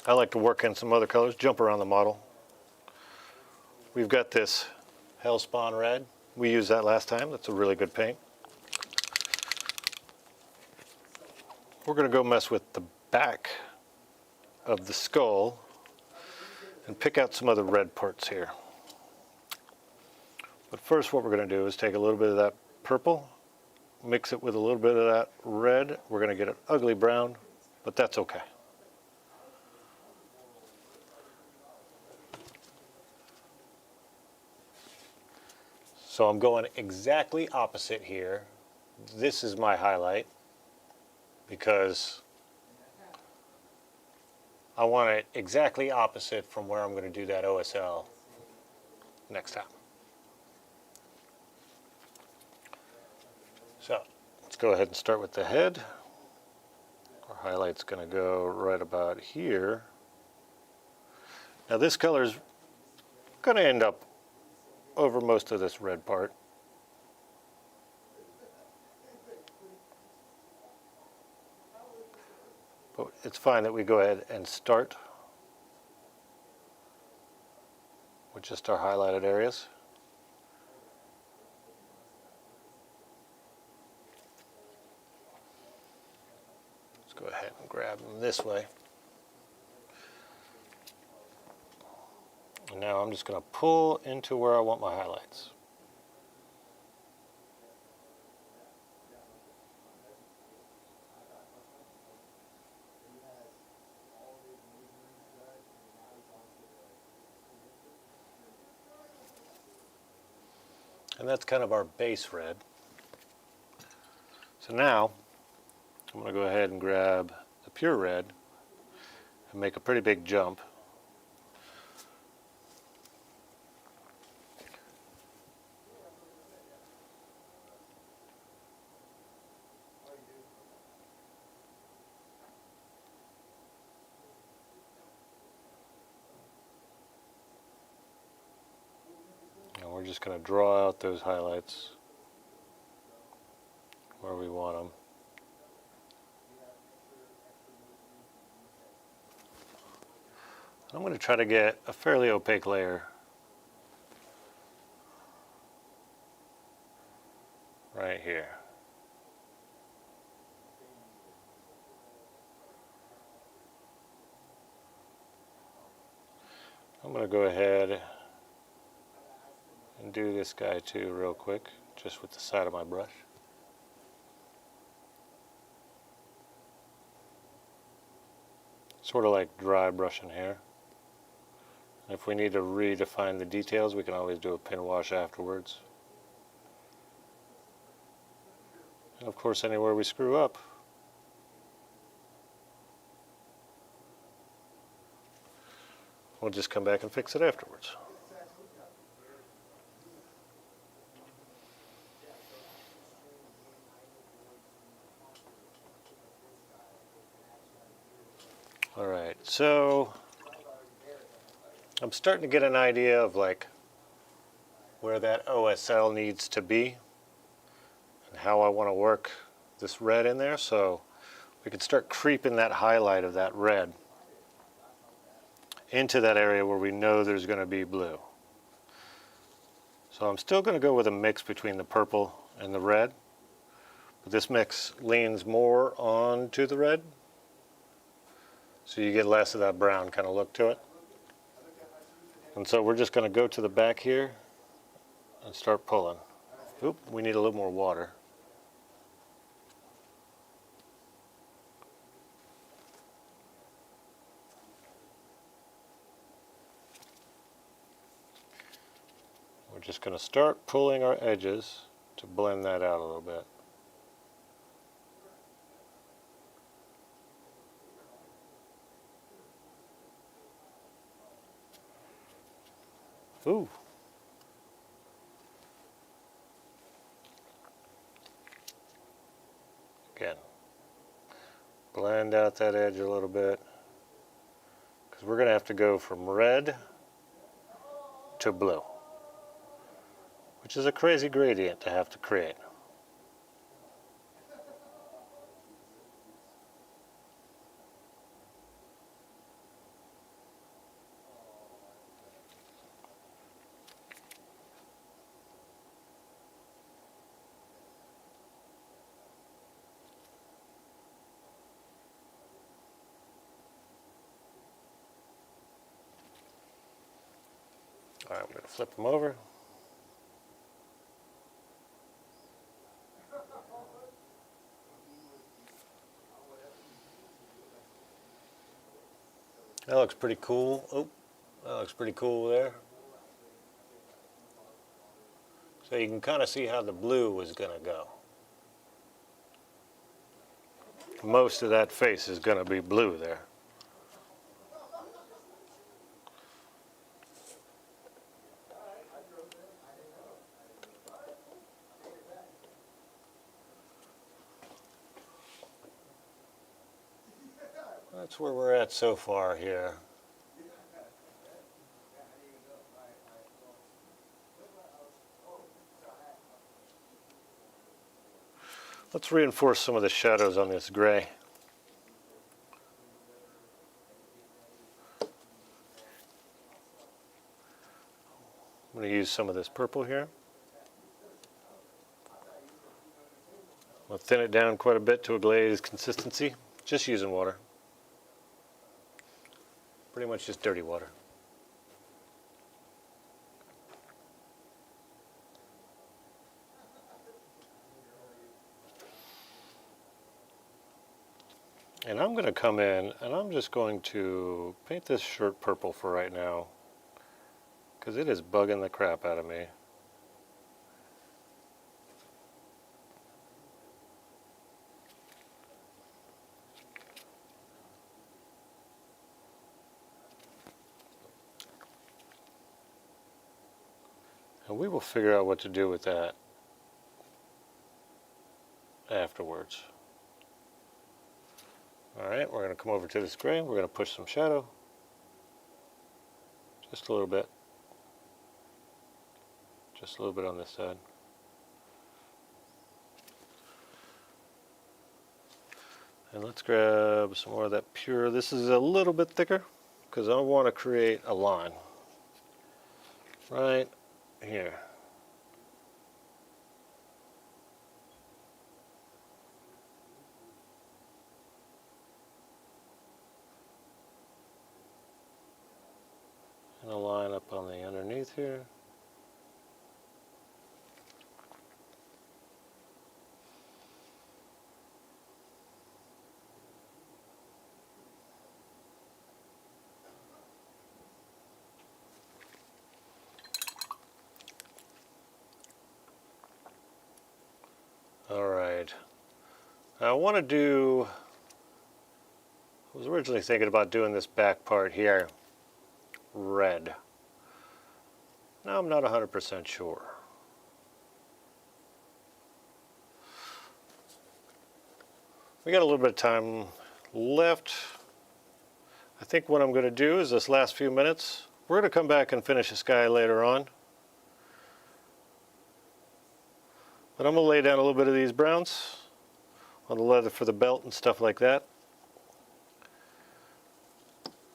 I like to work in some other colors, jump around the model. We've got this Hellspawn red. We used that last time. That's a really good paint. We're going to go mess with the back of the skull and pick out some other red parts here. But first what we're going to do is take a little bit of that purple, mix it with a little bit of that red. We're going to get an ugly brown, but that's okay. So I'm going exactly opposite here. This is my highlight because I want it exactly opposite from where I'm going to do that OSL next time. So let's go ahead and start with the head. Our highlight's going to go right about here. Now this color is going to end up over most of this red part. But it's fine that we go ahead and start with just our highlighted areas. Let's go ahead and grab them this way. And now I'm just going to pull into where I want my highlights. And that's kind of our base red. So now I'm going to go ahead and grab the pure red and make a pretty big jump. We're just going to draw out those highlights where we want them. I'm going to try to get a fairly opaque layer right here. I'm going to go ahead and do this guy too real quick, just with the side of my brush. Sort of like dry brushing hair. If we need to redefine the details, we can always do a pin wash afterwards. And of course, anywhere we screw up, we'll just come back and fix it afterwards. All right, so I'm starting to get an idea of like where that OSL needs to be and how I want to work this red in there. So we can start creeping that highlight of that red into that area where we know there's going to be blue. So I'm still going to go with a mix between the purple and the red, but this mix leans more onto the red, so you get less of that brown kind of look to it. And so we're just going to go to the back here and start pulling. Oop, we need a little more water. We're just going to start pulling our edges to blend that out a little bit. Ooh. Again, blend out that edge a little bit, because we're going to have to go from red to blue, which is a crazy gradient to have to create. All right, I'm going to flip them over. That looks pretty cool. Oh, that looks pretty cool there. So you can kind of see how the blue is going to go. Most of that face is going to be blue there. That's where we're at so far here. Let's reinforce some of the shadows on this gray. I'm going to use some of this purple here. I'll thin it down quite a bit to a glazed consistency, just using water. Pretty much just dirty water. And I'm going to come in and I'm just going to paint this shirt purple for right now, because it is bugging the crap out of me. And we will figure out what to do with that afterwards. Alright, we're going to come over to this gray. We're going to push some shadow. Just a little bit. Just a little bit on this side. And let's grab some more of that pure. This is a little bit thicker because I want to create a line right here. And a line up on the underneath here. All right. Now I want to do, I was originally thinking about doing this back part here red. Now I'm not 100% sure. We got a little bit of time left. I think what I'm going to do is this last few minutes, we're going to come back and finish this guy later on. But I'm going to lay down a little bit of these browns on the leather for the belt and stuff like that.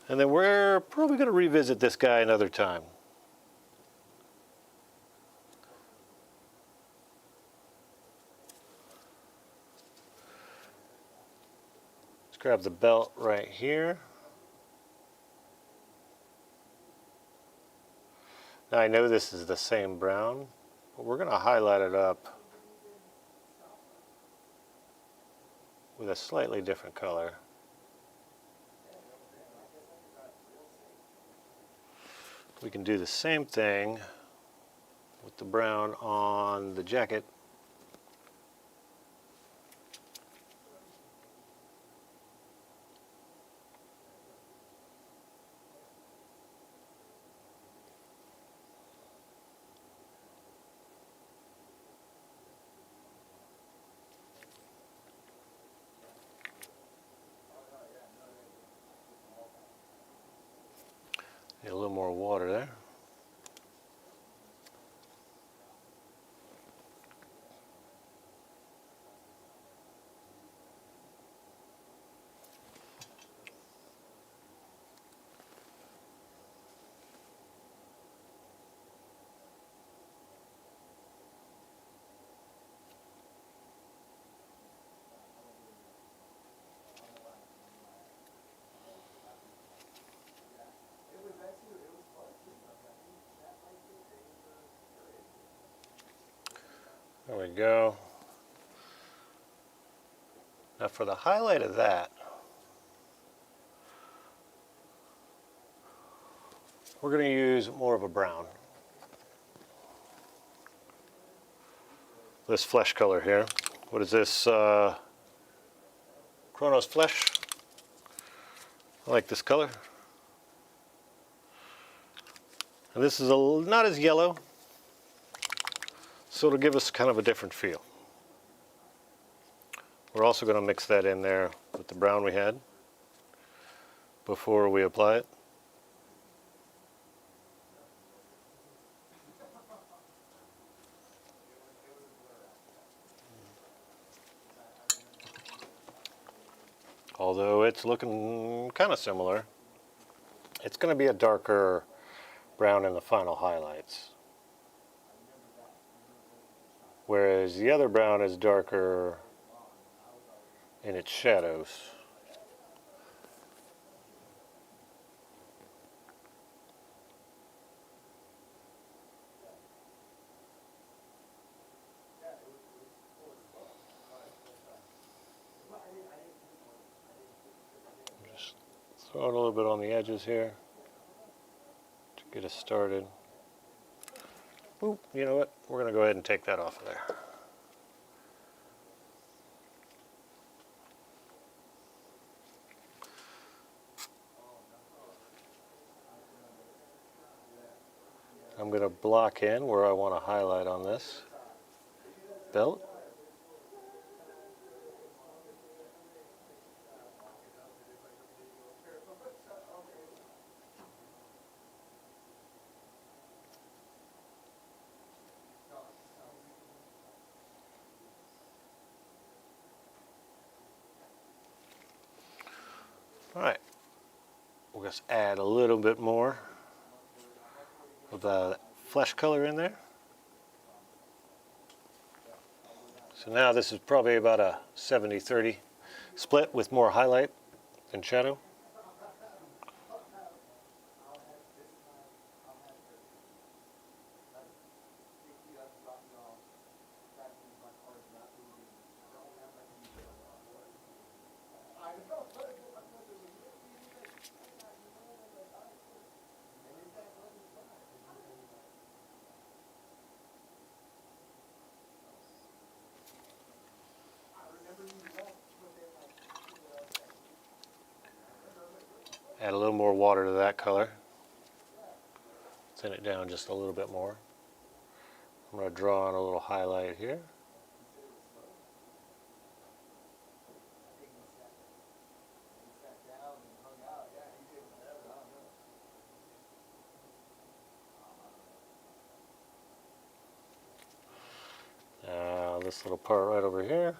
And then we're probably going to revisit this guy another time. Let's grab the belt right here. Now I know this is the same brown, but we're going to highlight it up with a slightly different color. We can do the same thing with the brown on the jacket. Need a little more water there. we go. Now for the highlight of that, we're going to use more of a brown. This flesh color here. What is this? Chronos Flesh. I like this color. And this is not as yellow, so it'll give us kind of a different feel. We're also going to mix that in there with the brown we had before we apply it. Although it's looking kind of similar, it's going to be a darker brown in the final highlights. Whereas the other brown is darker in its shadows. Just throw it a little bit on the edges here to get us started. Oop, you know what? We're going to go ahead and take that off of there. I'm going to block in where I want to highlight on this belt. All right, we'll just add a little bit more of the flesh color in there. So now this is probably about a 70-30 split with more highlight than shadow. Add a little more water to that color. Thin it down just a little bit more. I'm going to draw on a little highlight here. Now this little part right over here.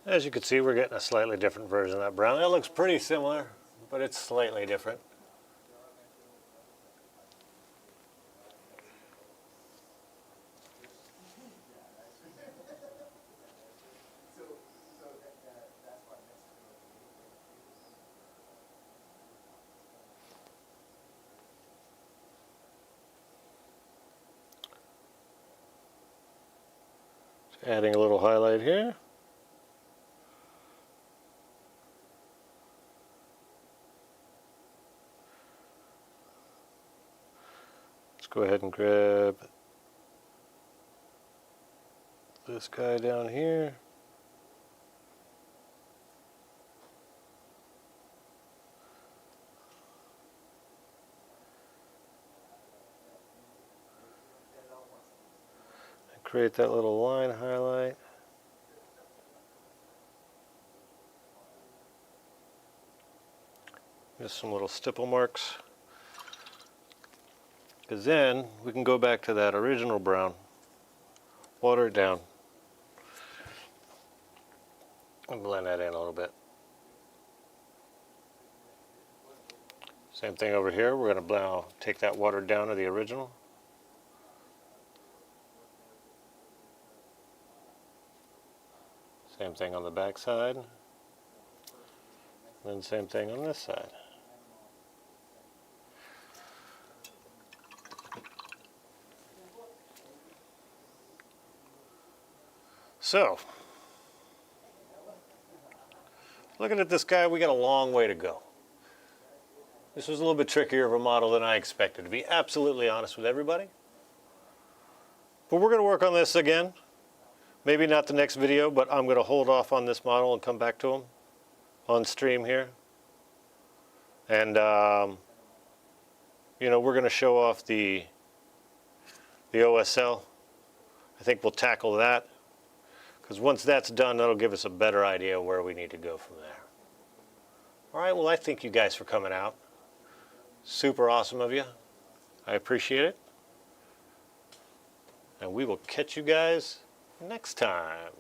As you can see, we're getting a slightly different version of that brown. It looks pretty similar, but it's slightly different. Adding a little highlight here. Let's go ahead and grab this guy down here. And create that little line highlight. Just some little stipple marks. Because then we can go back to that original brown, water it down, and blend that in a little bit. Same thing over here. We're going to now take that watered down to the original. Same thing on the back side. Then same thing on this side. So, looking at this guy, we got a long way to go. This was a little bit trickier of a model than I expected, to be absolutely honest with everybody. But we're going to work on this again. Maybe not the next video, but I'm going to hold off on this model and come back to him on stream here. And, you know, we're going to show off the OSL. I think we'll tackle that, because once that's done, that'll give us a better idea of where we need to go from there. All right, well, I thank you guys for coming out. Super awesome of you. I appreciate it. And we will catch you guys next time.